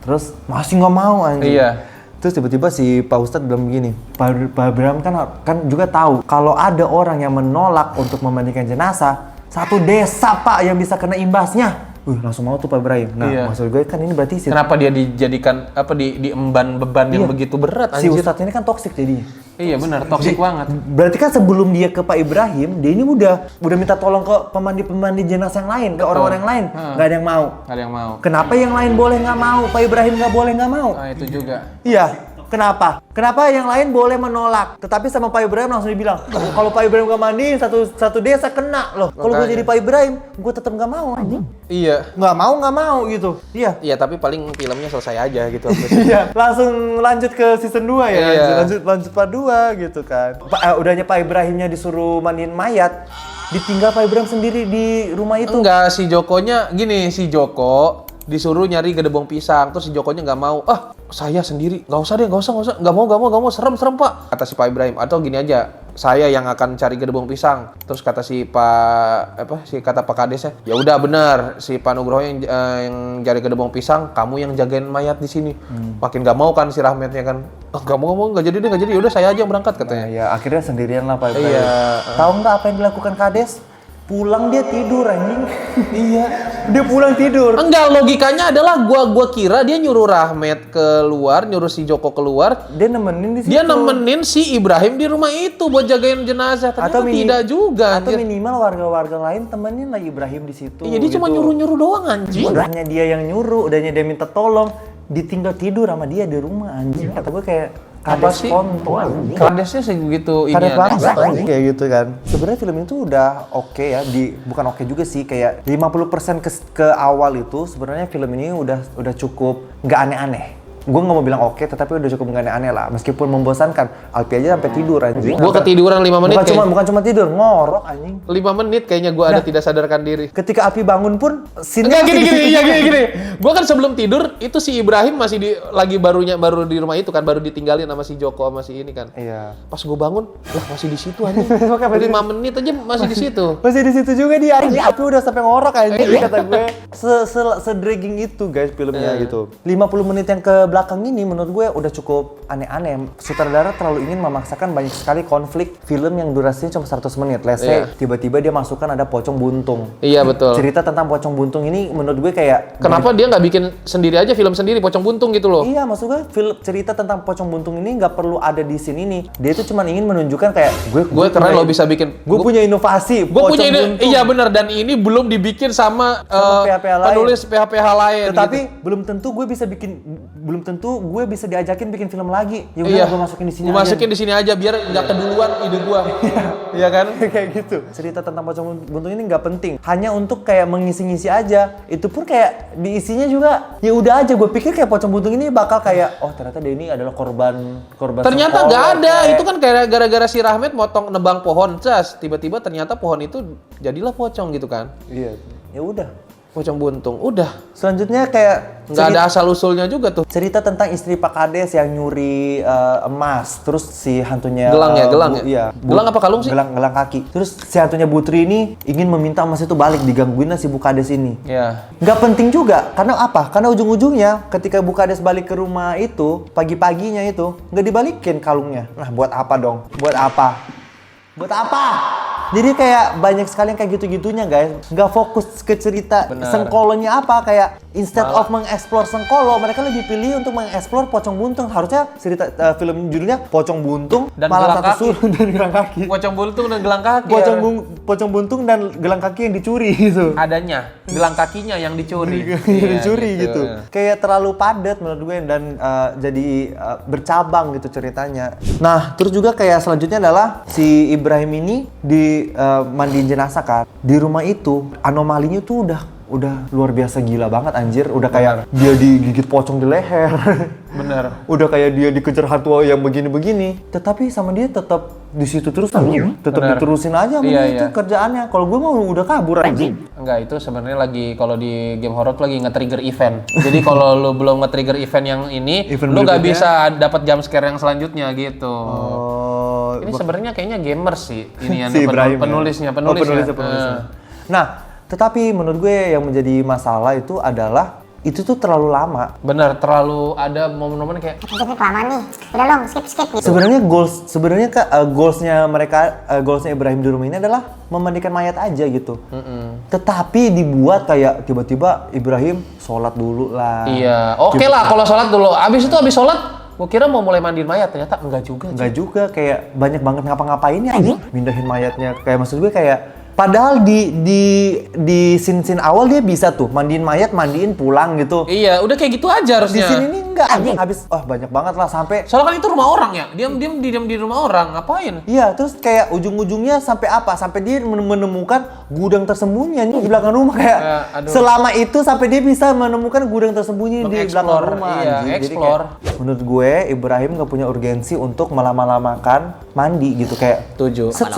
Terus masih nggak mau anjing. Iya. Terus tiba-tiba si Pak Ustadz bilang begini, Pak Ibrahim kan juga tahu kalau ada orang yang menolak untuk memandikan jenazah, satu desa Pak yang bisa kena imbasnya. Langsung mau tuh Pak Ibrahim. Nah, maksud gue kan ini berarti Kenapa dia dijadikan diemban beban yang begitu berat si anjir? Ustadz ini kan toksik jadinya. Iya benar, toksik banget. Berarti kan sebelum dia ke Pak Ibrahim, dia ini udah minta tolong ke pemandi jenazah yang lain, ke orang-orang yang lain. Nggak ada yang mau. Nggak ada yang mau. Kenapa yang lain boleh nggak mau, Pak Ibrahim nggak boleh nggak mau? Nah itu juga. Iya. Kenapa? Kenapa yang lain boleh menolak, tetapi sama Pak Ibrahim langsung dibilang, kalau Pak Ibrahim gak mandiin satu desa kena loh. Kalau gue jadi Pak Ibrahim, gue tetap gak mau anjing. Iya. Nggak mau gitu. Iya. Iya tapi paling filmnya selesai aja gitu. Iya. Langsung lanjut ke season 2 ya. Iya. Lanjut part 2 gitu kan. Udahnya Pak Ibrahimnya disuruh mandiin mayat, ditinggal Pak Ibrahim sendiri di rumah itu. Enggak, si Jokonya gini, si Joko disuruh nyari gedebong pisang, terus si Jokonya nggak mau. Saya sendiri, nggak usah, nggak mau, serem Pak, kata si Pak Ibrahim. Atau gini aja, saya yang akan cari gedebong pisang. Terus kata kata Pak Kadesnya, ya udah benar, si Pak Nugroho yang cari gedebong pisang, kamu yang jagain mayat di sini. Makin gak mau kan si Rahmatnya kan, gak mau nggak jadi deh, nggak jadi, yaudah saya aja yang berangkat katanya. Ya akhirnya sendirian lah Pak Ibrahim. Iya. Tahu nggak apa yang dilakukan Kades? Pulang dia tidur anjing. Iya, dia pulang tidur. Enggak, logikanya adalah gua kira dia nyuruh Rahmat keluar, nyuruh si Joko keluar. Dia nemenin di situ. Dia nemenin si Ibrahim di rumah itu buat jagain jenazah. Ternyata tidak juga. Atau anjir. minimal warga-warga lain temenin lah Ibrahim di situ. Iya, dia cuma nyuruh-nyuruh doang anjing. Udahnya dia yang nyuruh, udahnya dia minta tolong, ditinggal tidur sama dia di rumah anjing. Kata gue kayak Apa Kades sih? kontol. Kadesnya segitu Kades ini. banget kayak gitu kan. Sebenarnya film itu udah oke ya, bukan oke juga sih, kayak 50% ke awal itu sebenarnya film ini udah cukup nggak aneh-aneh. Gue nggak mau bilang oke, tetapi udah cukup nggak aneh-aneh lah. Meskipun membosankan, Alpi aja sampai tidur anjing. Gue ketiduran 5 menit. Bukan cuma tidur, ngorok anjing. 5 menit kayaknya gue ada tidak sadarkan diri. Ketika Alpi bangun pun, Enggak gini. Gue kan sebelum tidur itu si Ibrahim masih baru di rumah itu kan, baru ditinggalin sama si Joko sama si ini kan. Iya. Pas gue bangun, lah masih di situ anjing. 5 menit aja masih di situ. Masih di situ juga dia anjing. Alpi udah sampai ngorok anjing kata gue. Se-dragging itu guys filmnya gitu. 50 menit yang ke belakang ini menurut gue udah cukup aneh-aneh. Sutradara terlalu ingin memaksakan banyak sekali konflik film yang durasinya cuma 100 menit. Let's say tiba-tiba dia masukkan ada pocong buntung. Iya betul. Cerita tentang pocong buntung ini menurut gue kayak kenapa dia nggak bikin sendiri aja film sendiri pocong buntung gitu loh? Iya, maksud gue cerita tentang pocong buntung ini nggak perlu ada di scene ini. Dia itu cuma ingin menunjukkan kayak gue keren lo bisa bikin. Gue punya inovasi. Gue punya ide. Iya benar, dan ini belum dibikin sama penulis PH-PH lain. Tetapi gitu. belum tentu gue bisa diajakin bikin film lagi. Ya udah Iya. gue masukin di sini Gue masukin di sini aja biar nggak keduluan ide gue. Iya kan? Kayak gitu. Cerita tentang pocong buntung ini nggak penting. Hanya untuk kayak mengisi-ngisi aja. Itu pun kayak diisinya juga ya udah aja. Gue pikir kayak pocong buntung ini bakal kayak ternyata dia ini adalah korban. Ternyata nggak ada. Itu kan kayak gara-gara si Rahmat motong nebang pohon cas. Tiba-tiba ternyata pohon itu jadilah pocong gitu kan? Iya. Ya udah. Pocong buntung. Udah. Selanjutnya kayak nggak ada asal usulnya juga tuh. Cerita tentang istri Pak Kades yang nyuri emas, terus si hantunya gelang ya. Iya. Gelang apa kalung sih? Gelang kaki. Terus si hantunya Butri ini ingin meminta emas itu balik, digangguin si Bu Kades ini. Iya. Nggak penting juga, karena apa? Karena ujung-ujungnya ketika Bu Kades balik ke rumah itu, pagi-paginya itu nggak dibalikin kalungnya. Nah, buat apa dong? Buat apa? Jadi kayak banyak sekali yang kayak gitu-gitunya guys. Nggak fokus ke cerita Sengkolonya apa. Kayak instead of mengeksplor Sengkolo, mereka lebih pilih untuk mengeksplor pocong buntung. Harusnya cerita film judulnya Pocong Buntung dan malah gelang satu kaki. suruh dan gelang kaki. Pocong buntung dan gelang kaki. Pocong buntung dan gelang kaki yang dicuri gitu. Adanya gelang kakinya yang dicuri. Dicuri gitu. Kayak terlalu padat menurut gue dan jadi bercabang gitu ceritanya. Nah, terus juga kayak selanjutnya adalah si Ibrahim ini mandiin jenazah kan. Di rumah itu anomalinya tuh udah luar biasa gila banget anjir. Udah kayak dia digigit pocong di leher. Bener. Udah kayak dia dikejar hantu yang begini-begini. Tetapi sama dia tetap di situ terus tetap diterusin aja sama dia itu kerjaannya. Kalau gue mau udah kabur anjing. Enggak, itu sebenarnya lagi kalau di game horror tuh lagi nge-trigger event. Jadi kalau lu belum nge-trigger event yang ini, lu nggak bisa dapat jump scare yang selanjutnya gitu. Ini sebenarnya kayaknya gamer sih ini yang si penulisnya. Nah, tetapi menurut gue yang menjadi masalah itu adalah itu tuh terlalu lama. Bener, terlalu ada momen-momen kayak Skip kelamaan nih. Udah dong, skip gitu. Sebenarnya goalsnya Ibrahim di rumah ini adalah memandikan mayat aja gitu. Tetapi dibuat kayak tiba-tiba Ibrahim sholat dulu lah. Iya, oke lah kalau sholat dulu. Abis sholat gue kira mau mulai mandiin mayat, ternyata enggak juga. Enggak juga, kayak banyak banget ngapa-ngapainnya aja. Mindahin mayatnya, kayak maksud gue kayak padahal di scene awal dia bisa tuh mandiin pulang gitu. Iya, udah kayak gitu aja harusnya. Di sini ini enggak. Habis banyak banget lah sampai. Soalnya kan itu rumah orang ya. Diam di rumah orang, ngapain? Iya, terus kayak ujung-ujungnya sampai apa? Sampai dia menemukan gudang tersembunyi nih di belakang rumah kayak. Selama itu sampai dia bisa menemukan gudang tersembunyi di belakang rumah. Iya, explore. Menurut gue Ibrahim nggak punya urgensi untuk melama-lamakan mandi gitu kayak. Tujuh. Set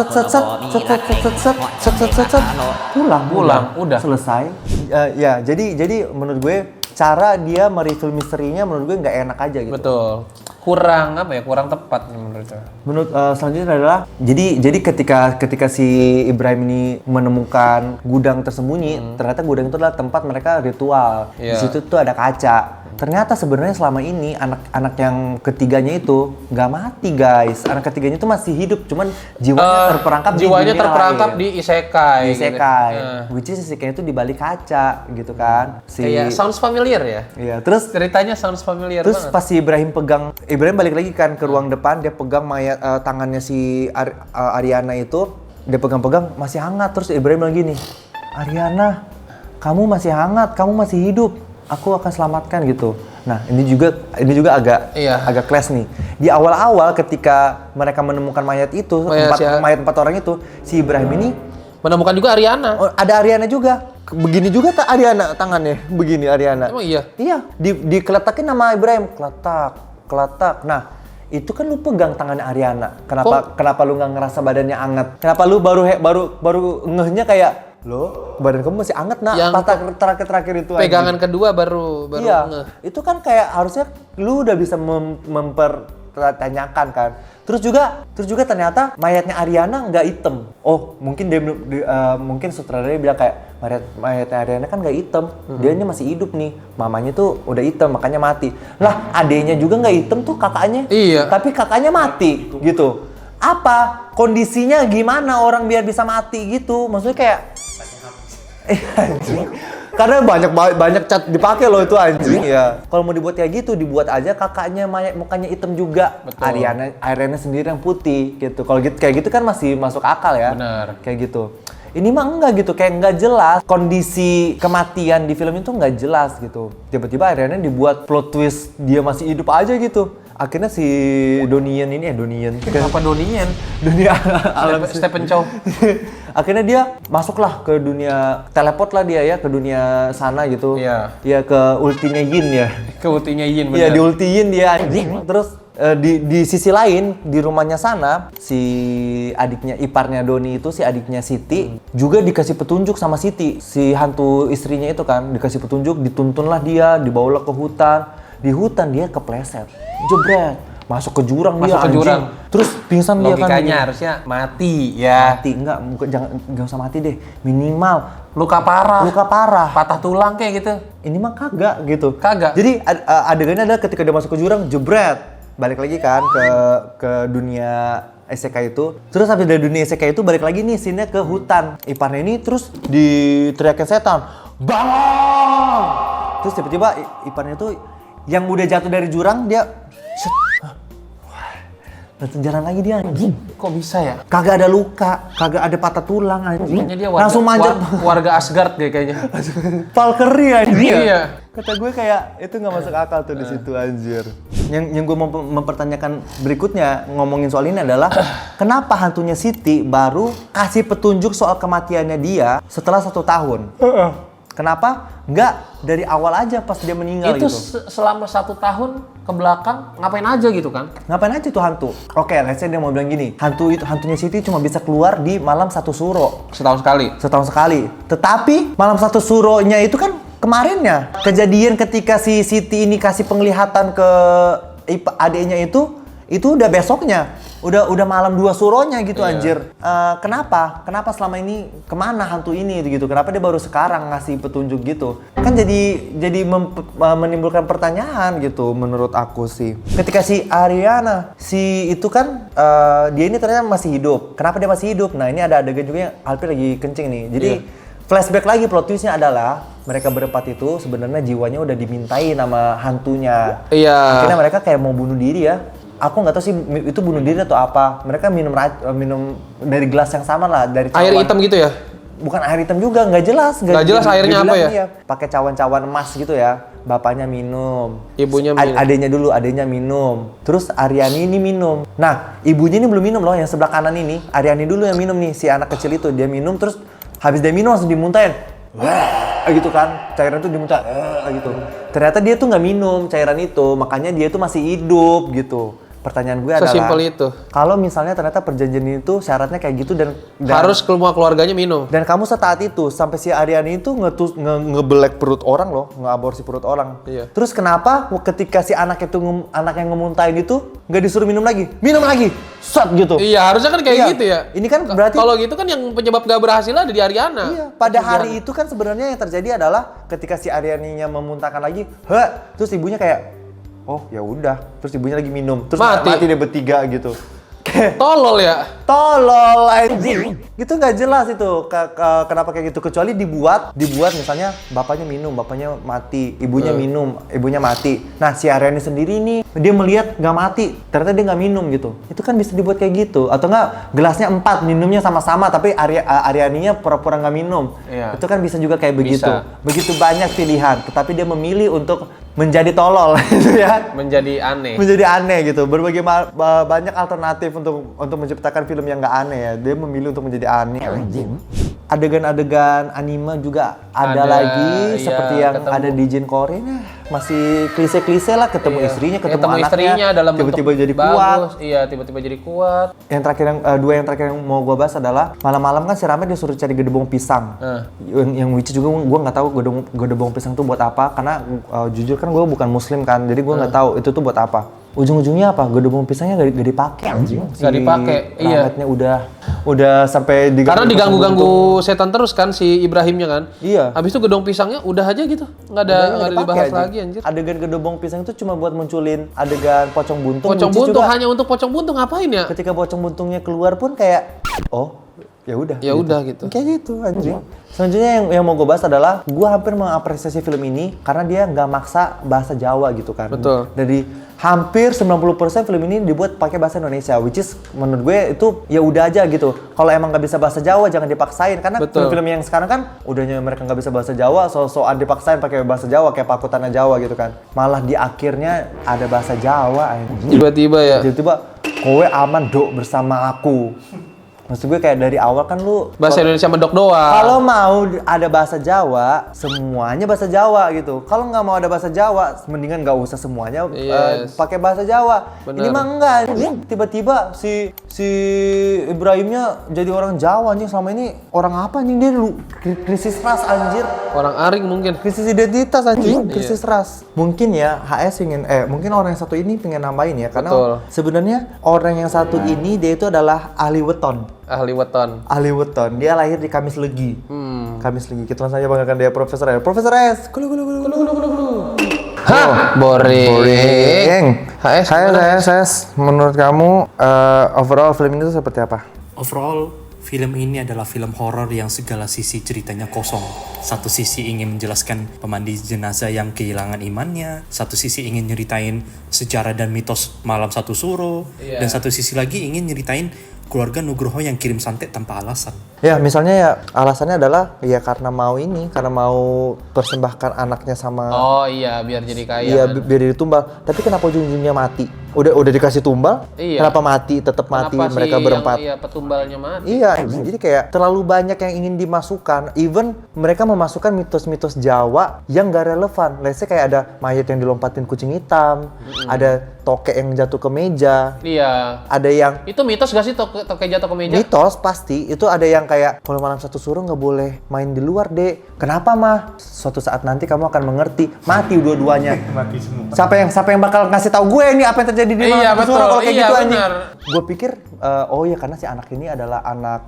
pulang udah selesai. Ya jadi menurut gue cara dia mereview misterinya menurut gue nggak enak aja gitu. Betul. kurang apa ya? Kurang tepat menurut saya. Menurut selanjutnya adalah jadi ketika si Ibrahim ini menemukan gudang tersembunyi, ternyata gudang itu adalah tempat mereka ritual. Di Iya. situ tuh ada kaca. Ternyata sebenarnya selama ini anak yang ketiganya itu nggak mati, guys. Anak ketiganya itu masih hidup, cuman jiwanya terperangkap Jiwanya di dunia terperangkap lain. di isekai. Di isekai. Gitu. Which is isekai itu di balik kaca gitu kan. Kayak sounds familiar ya. Iya, terus Ceritanya sounds familiar Terus banget. pas si Ibrahim balik lagi kan ke ruang depan, dia pegang mayat tangannya si Ariana itu, dia pegang-pegang masih hangat. Terus Ibrahim bilang gini, Ariana, kamu masih hangat, kamu masih hidup, aku akan selamatkan gitu. Nah ini juga agak clash nih. Di awal-awal ketika mereka menemukan mayat itu, mayat 4 orang itu, si Ibrahim ini Menemukan juga Ariana. oh, ada Ariana juga. Begini juga tak Ariana tangannya, begini Ariana. Emang iya? Iya, dikeletakin nama Ibrahim, keletak. Nah, itu kan lu pegang tangannya Ariana. Kenapa lu nggak ngerasa badannya anget? Kenapa lu baru ngehnya kayak, lo badan kamu masih anget nak? Yang Terakhir itu Pegangan anjing. kedua baru Iya, ngeh. itu kan kayak harusnya lu udah bisa mempertanyakan kan. Terus juga ternyata mayatnya Ariana nggak hitam. Oh, mungkin mungkin sutradaranya bilang kayak mayatnya Ariana kan nggak hitam. Dia ini masih hidup nih. Mamanya tuh udah hitam makanya mati. Lah, adenya juga nggak hitam tuh kakaknya. Iya. Tapi kakaknya mati gitu. Apa kondisinya gimana orang biar bisa mati gitu? Maksudnya kayak anjing. Karena banyak cat dipakai loh itu anjing ya. Kalau mau dibuat kayak gitu, dibuat aja kakaknya mukanya hitam juga. Betul. Ariana sendiri yang putih gitu. Kalau gitu kayak gitu kan masih masuk akal ya. Benar. Kayak gitu. Ini mah enggak gitu, kayak enggak jelas kondisi kematian di film itu enggak jelas gitu. Tiba-tiba Ariana dibuat plot twist dia masih hidup aja gitu. Akhirnya si Donian. Kenapa Donian? Dunia alam Stephen Chow. Akhirnya dia masuklah ke dunia, teleport lah dia ya ke dunia sana gitu. Iya. Ya ke ultinya Yin ya. Keutinya Yin Iya benar. di ulti Yin dia anjing. Terus di sisi lain di rumahnya sana si adiknya iparnya Doni itu si adiknya Siti juga dikasih petunjuk sama Siti. Si hantu istrinya itu kan dikasih petunjuk, dituntunlah dia, dibawalah ke hutan. Di hutan dia kepleset. Jebret. Masuk ke jurang dia Masuk ke anjing. jurang. Terus pingsan dia kan. Logikanya harusnya mati ya. Mati enggak usah mati deh, minimal Luka parah. Patah tulang kayak gitu. ini mah kagak gitu. Kagak. Jadi adegannya adalah ketika dia masuk ke jurang, jebret, balik lagi kan ke dunia isekai itu. Terus habis dari dunia isekai itu balik lagi nih scene-nya ke hutan. Iparnya ini terus diteriakin setan, bangun. Terus tiba-tiba iparnya tuh yang udah jatuh dari jurang dia set. Dan jalan lagi dia anjing. Kok bisa ya? Kagak ada luka, kagak ada patah tulang anjing. Kayaknya dia Langsung manjat. warga Asgard deh kayaknya. Valkyrie anjing. Iya. Kata gue kayak itu nggak masuk akal tuh di situ anjir. Yang gue mau mempertanyakan berikutnya ngomongin soal ini adalah kenapa hantunya Siti baru kasih petunjuk soal kematiannya dia setelah 1 tahun? Kenapa nggak dari awal aja pas dia meninggal Itu gitu? selama 1 tahun ke belakang ngapain aja gitu kan? Ngapain aja tuh hantu? Oke, let's say dia mau bilang gini, hantunya Siti cuma bisa keluar di malam 1 suro. Setahun sekali. Tetapi malam 1 suronya itu kan kemarinnya. Kejadian ketika si Siti ini kasih penglihatan ke adiknya itu udah besoknya. Udah malam 2 suronya gitu. Iya. Anjir. Kenapa selama ini kemana hantu ini gitu? Kenapa dia baru sekarang ngasih petunjuk gitu? Kan jadi menimbulkan pertanyaan gitu menurut aku sih. Ketika si Ariana itu kan dia ini ternyata masih hidup. Kenapa dia masih hidup? Nah, ini ada adegan juga yang Alpi lagi kencing nih. Jadi flashback lagi, plot twistnya adalah mereka berempat itu sebenarnya jiwanya udah dimintai nama hantunya. Iya. Akhirnya mereka kayak mau bunuh diri ya. Aku nggak tahu sih itu bunuh diri atau apa. Mereka minum dari gelas yang sama lah, dari Air hitam gitu ya? Bukan air hitam juga, nggak jelas. Nggak jelas airnya apa ya? Iya. Pakai cawan-cawan emas gitu ya. Bapaknya minum. Ibunya minum. Adenya minum. Terus Aryani ini minum. Nah, ibunya ini belum minum loh, yang sebelah kanan ini. Aryani dulu yang minum nih, si anak kecil itu. Dia minum terus habis dia minum langsung dimuntahin. Wah, gitu kan. Cairan itu dimuntah gitu. Ternyata dia tuh nggak minum cairan itu, makanya dia tuh masih hidup gitu. pertanyaan gue adalah Sesimpel itu. kalau misalnya ternyata perjanjian itu syaratnya kayak gitu dan Harus semua keluarganya minum. dan kamu setaat itu sampai si Aryani itu ngebelek perut orang loh, ngeaborsi perut orang. Iya. Terus kenapa ketika si anak itu anak yang ngemuntahin itu nggak disuruh minum lagi, shot gitu. Iya, harusnya kan kayak Iya. gitu ya. Ini kan berarti Kalau gitu kan yang penyebab gak berhasil ada di Ariana. iya, pada hari itu kan sebenarnya yang terjadi adalah ketika si Aryaninya memuntahkan lagi, terus ibunya kayak, oh ya udah, terus ibunya lagi minum, terus mati dia bertiga gitu. Tolol ya. Tolol anjing. Gitu nggak jelas itu kenapa kayak gitu, kecuali dibuat misalnya bapaknya minum, bapaknya mati, ibunya minum, ibunya mati. Nah, si Aryani sendiri nih dia melihat nggak mati, ternyata dia nggak minum gitu. Itu kan bisa dibuat kayak gitu. Atau nggak gelasnya 4, minumnya sama-sama tapi Aryaninya pura-pura nggak minum. Iya. Itu kan bisa juga kayak begitu. Bisa. Begitu banyak pilihan, tetapi dia memilih untuk menjadi tolol gitu ya. Menjadi aneh. Menjadi aneh gitu. Berbagai banyak alternatif untuk menciptakan film yang nggak aneh ya. Dia memilih untuk menjadi aneh. Adegan-adegan anime juga ada lagi, iya, seperti yang ketemu. ada di Jin Korea. Masih klise-klise lah, ketemu Iya. istrinya, ketemu anaknya, istrinya dalam tiba-tiba bentuk jadi bagus. kuat. Iya, tiba-tiba jadi kuat. Yang terakhir dua yang terakhir yang mau gue bahas adalah malam-malam kan si Rame disuruh cari gedebong pisang. Yang which juga gue nggak tahu gedebong pisang itu buat apa, karena jujur kan gue bukan muslim kan, jadi gue nggak tahu itu tuh buat apa. Ujung-ujungnya apa? Gedebong pisangnya gak dipakai anjing. Nggak dipakai, iya. Rametnya udah sampai Karena diganggu-ganggu setan terus kan si Ibrahimnya kan. Iya. Habis itu gedong pisangnya udah aja gitu. Nggak ada dibahas lagi anjir. Adegan gedebong pisang itu cuma buat munculin adegan pocong buntung. Pocong which is buntung juga hanya untuk pocong buntung ngapain ya? ketika pocong buntungnya keluar pun kayak, oh ya udah. Ya udah gitu. Kayak gitu anjing. Selanjutnya yang mau gue bahas adalah gue hampir mengapresiasi film ini karena dia nggak maksa bahasa Jawa gitu kan. Betul. Dari hampir 90% film ini dibuat pakai bahasa Indonesia, which is menurut gue itu ya udah aja gitu. Kalau emang nggak bisa bahasa Jawa jangan dipaksain, karena Betul. film-film yang sekarang kan udahnya mereka nggak bisa bahasa Jawa, so-soan dipaksain pakai bahasa Jawa kayak Pakutannya Jawa gitu kan. Malah di akhirnya ada bahasa Jawa anjing. Tiba-tiba ya. Tiba-tiba kowe aman dok bersama aku. Maksud gue kayak dari awal kan lu Bahasa Indonesia mendok doang. kalau mau ada bahasa Jawa, semuanya bahasa Jawa gitu. Kalau nggak mau ada bahasa Jawa, mendingan nggak usah semuanya Yes. pakai bahasa Jawa. Bener. Ini mah enggak. Tiba-tiba si Ibrahimnya jadi orang Jawa anjing. Selama ini orang apa anjing, dia krisis ras anjir. Orang Aring mungkin. Krisis identitas anjing, krisis ras. Mungkin ya HS mungkin orang yang satu ini pengen nambahin ya, karena Betul. sebenarnya orang yang satu ini dia itu adalah ahli weton. Ahli weton. Ahli weton, dia lahir di Kamis Legi. Kamis Legi. Kita langsung aja banggakan dia Profesor S. Profesor S. Kulu. Hah, boring. HS HS. Menurut kamu overall film ini tuh seperti apa? Overall, film ini adalah film horor yang segala sisi ceritanya kosong. Satu sisi ingin menjelaskan pemandi jenazah yang kehilangan imannya, satu sisi ingin nyeritain sejarah dan mitos malam satu suro, dan satu sisi lagi ingin nyeritain keluarga Nugroho yang kirim santet tanpa alasan. Ya, misalnya ya alasannya adalah ya karena mau persembahkan anaknya sama Oh iya, biar jadi kaya. iya kan? biar dia ditumbal. Tapi kenapa ujung-ujungnya mati? Udah dikasih tumbal, Iya. kenapa mati? Tetap mati Kenapa mereka si berempat. Yang, iya, petumbalnya mati. Iya, jadi kayak terlalu banyak yang ingin dimasukkan. Even mereka memasukkan mitos-mitos Jawa yang gak relevan. Let's say kayak ada mayat yang dilompatin kucing hitam, ada tokek yang jatuh ke meja, Iya. ada yang Itu mitos gak sih toke jatuh ke meja? mitos pasti. Itu ada yang kayak kalau malam satu suruh nggak boleh main di luar dek. Kenapa mah? Suatu saat nanti kamu akan mengerti. Mati dua-duanya. Mati semua. Siapa yang bakal ngasih tahu gue ini apa yang terjadi di malam Iya, satu betul. suruh kalau kayak Iya, gitu anjing. benar. Gue pikir oh ya karena si anak ini adalah anak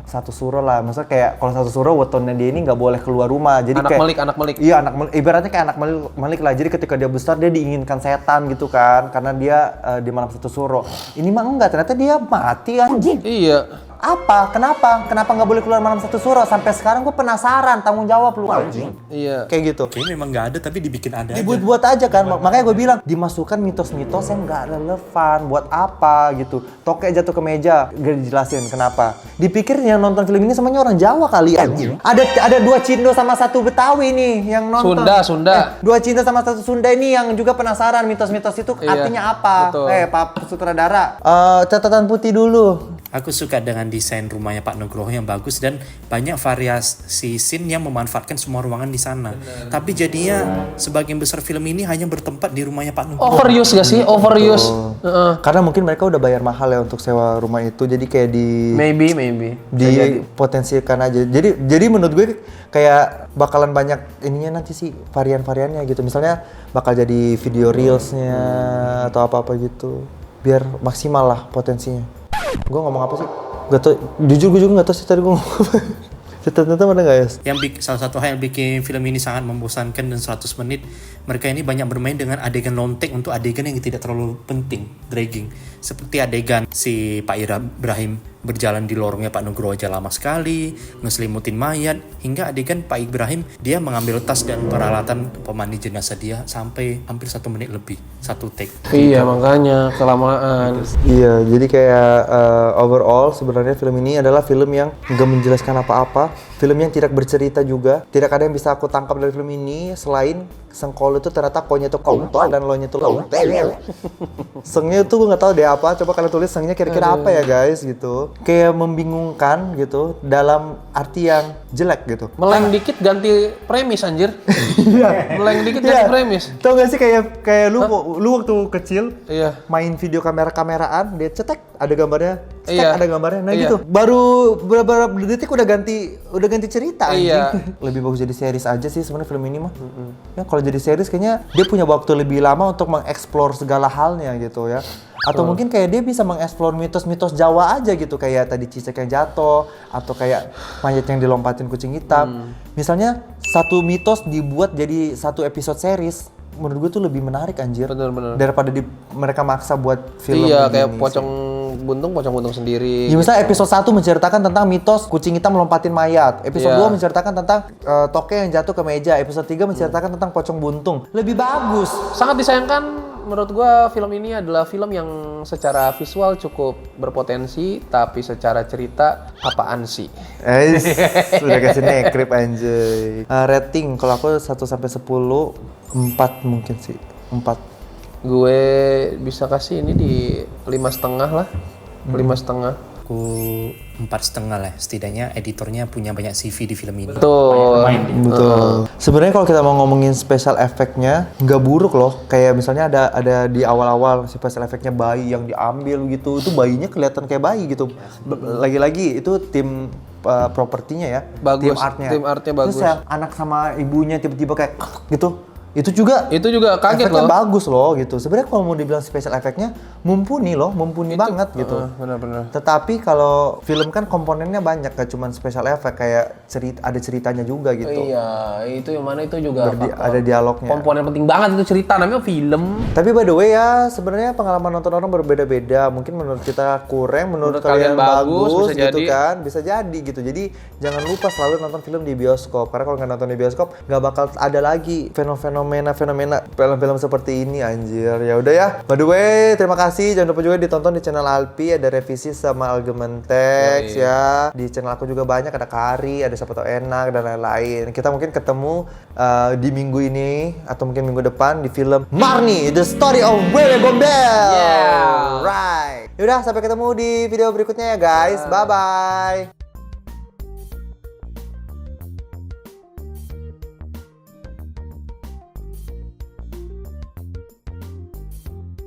satu suruh lah. Maksudnya kayak kalau satu suruh wetonnya dia ini nggak boleh keluar rumah. Jadi Anak kayak Malik. Iya, anak Malik. Ibaratnya kayak anak Malik lah. Jadi ketika dia besar dia diinginkan setan gitu kan, karena dia di malam satu suruh. Ini mah enggak, ternyata dia mati anjing. Iya. Apa? Kenapa nggak boleh keluar malam satu suruh? Sampai sekarang gue penasaran, tanggung jawab lu anjing. Iya. Kayak gitu. Kayaknya memang nggak ada tapi dibikin ada aja. Dibuat-buat aja kan, makanya gue bilang dimasukkan mitos-mitos yang nggak relevan. Buat apa gitu? Tokek jatuh ke meja, gak dijelasin kenapa. Dipikir yang nonton film ini semuanya orang Jawa kali anjing. Ada dua Cindo sama satu Betawi nih yang nonton. Sunda. Dua Cinta sama satu Sunda ini yang juga penasaran mitos-mitos itu Iya, artinya apa. betul. Pak sutradara, catatan putih dulu. Aku suka dengan desain rumahnya Pak Nugroho yang bagus dan banyak variasi scene yang memanfaatkan semua ruangan di sana. Tapi jadinya sebagian besar film ini hanya bertempat di rumahnya Pak Nugroho. Overuse gak sih? Overuse. Karena mungkin mereka udah bayar mahal ya untuk sewa rumah itu, jadi kayak Maybe. dipotensikan aja. Jadi menurut gue kayak bakalan banyak ininya nanti sih varian-variannya gitu. Misalnya bakal jadi video reelsnya atau apa-apa gitu, biar maksimal lah potensinya. Gue ngomong apa sih? Gak tau, jujur gue juga gak tau sih tadi gue ngomong apa. Cerita-cerita mana gak ya? Salah satu hal yang bikin film ini sangat membosankan dan 100 menit, mereka ini banyak bermain dengan adegan lontek untuk adegan yang tidak terlalu penting, dragging. Seperti adegan si Pak Ibrahim berjalan di lorongnya Pak Nugroho aja lama sekali, ngeselimutin mayat, hingga adegan Pak Ibrahim dia mengambil tas dan peralatan pemandi jenazah dia sampai hampir 1 menit lebih, 1 take. Iya, makanya kelamaan. Iya, jadi kayak overall sebenarnya film ini adalah film yang nggak menjelaskan apa-apa, film yang tidak bercerita juga. Tidak ada yang bisa aku tangkap dari film ini selain Sengkolo itu ternyata konya itu kontol dan lo nya itu lontel. Sengnya itu gue nggak tahu deh apa. Coba kalian tulis sengnya kira-kira apa ya guys gitu. Kayak membingungkan gitu dalam arti yang jelek gitu. Meleng dikit ganti premis anjir. Meleng dikit ganti premis. Tau gak sih kayak lu waktu kecil Iya. main video kameraan dia cetek ada gambarnya, cetek Iya. ada gambarnya, nah Iya. gitu. Baru beberapa detik udah ganti cerita anjing. Iya. Lebih bagus jadi series aja sih sebenarnya film ini mah. Ya kalau jadi series kayaknya dia punya waktu lebih lama untuk mengeksplor segala halnya gitu ya. Atau mungkin kayak dia bisa mengeksplor mitos-mitos Jawa aja gitu, kayak tadi cicak yang jatuh atau kayak mayat yang dilompatin kucing hitam. Misalnya satu mitos dibuat jadi satu episode series. Menurut gue tuh lebih menarik anjir. Bener-bener. Daripada mereka maksa buat film Iya, begini kayak sih. pocong buntung sendiri. Ya misalnya episode 1 menceritakan tentang mitos kucing hitam melompatin mayat. Episode Iya. 2 menceritakan tentang toke yang jatuh ke meja. Episode 3 menceritakan tentang pocong buntung. Lebih bagus. Sangat disayangkan menurut gua film ini adalah film yang secara visual cukup berpotensi, tapi secara cerita apaan sih? Udah kasih nekrip anjay. Rating kalau aku 1 sampai 10 4 mungkin sih. 4. Gue bisa kasih ini di 5,5 lah. 5,5. Aku 4,5 lah, setidaknya editornya punya banyak CV di film ini. Betul. Betul. Sebenarnya kalau kita mau ngomongin special effect-nya nggak buruk loh. Kayak misalnya ada di awal-awal special effect-nya bayi yang diambil gitu. Itu bayinya kelihatan kayak bayi gitu. Lagi-lagi itu tim propertinya ya. Bagus. Tim artnya bagus. Terus ya anak sama ibunya tiba-tiba kayak gitu. Itu juga kaget efeknya loh. bagus loh gitu. Sebenarnya kalau mau dibilang special effect-nya mumpuni banget gitu. Benar-benar. Tetapi kalau film kan komponennya banyak, gak cuma special effect, kayak ada ceritanya juga gitu. Iya, itu yang mana itu juga Ada dialognya. komponen penting banget itu cerita, namanya film. Tapi by the way ya, sebenarnya pengalaman nonton orang berbeda-beda. Mungkin menurut kita kurang, menurut kalian bagus bisa gitu jadi. kan. Bisa jadi gitu. Jadi jangan lupa selalu nonton film di bioskop. Karena kalau nggak nonton di bioskop, nggak bakal ada lagi fenomena film-film seperti ini anjir. Ya udah ya. By the way, terima kasih. Jangan lupa juga ditonton di channel Alpi, ada revisi sama Algementex ya. Di channel aku juga banyak, ada Kari, ada Siapa Tau Enak dan lain-lain. Kita mungkin ketemu di minggu ini atau mungkin minggu depan di film Marnie, The Story of Willy Gombel. Yeah. Right. Yaudah, sampai ketemu di video berikutnya ya guys. Bye bye.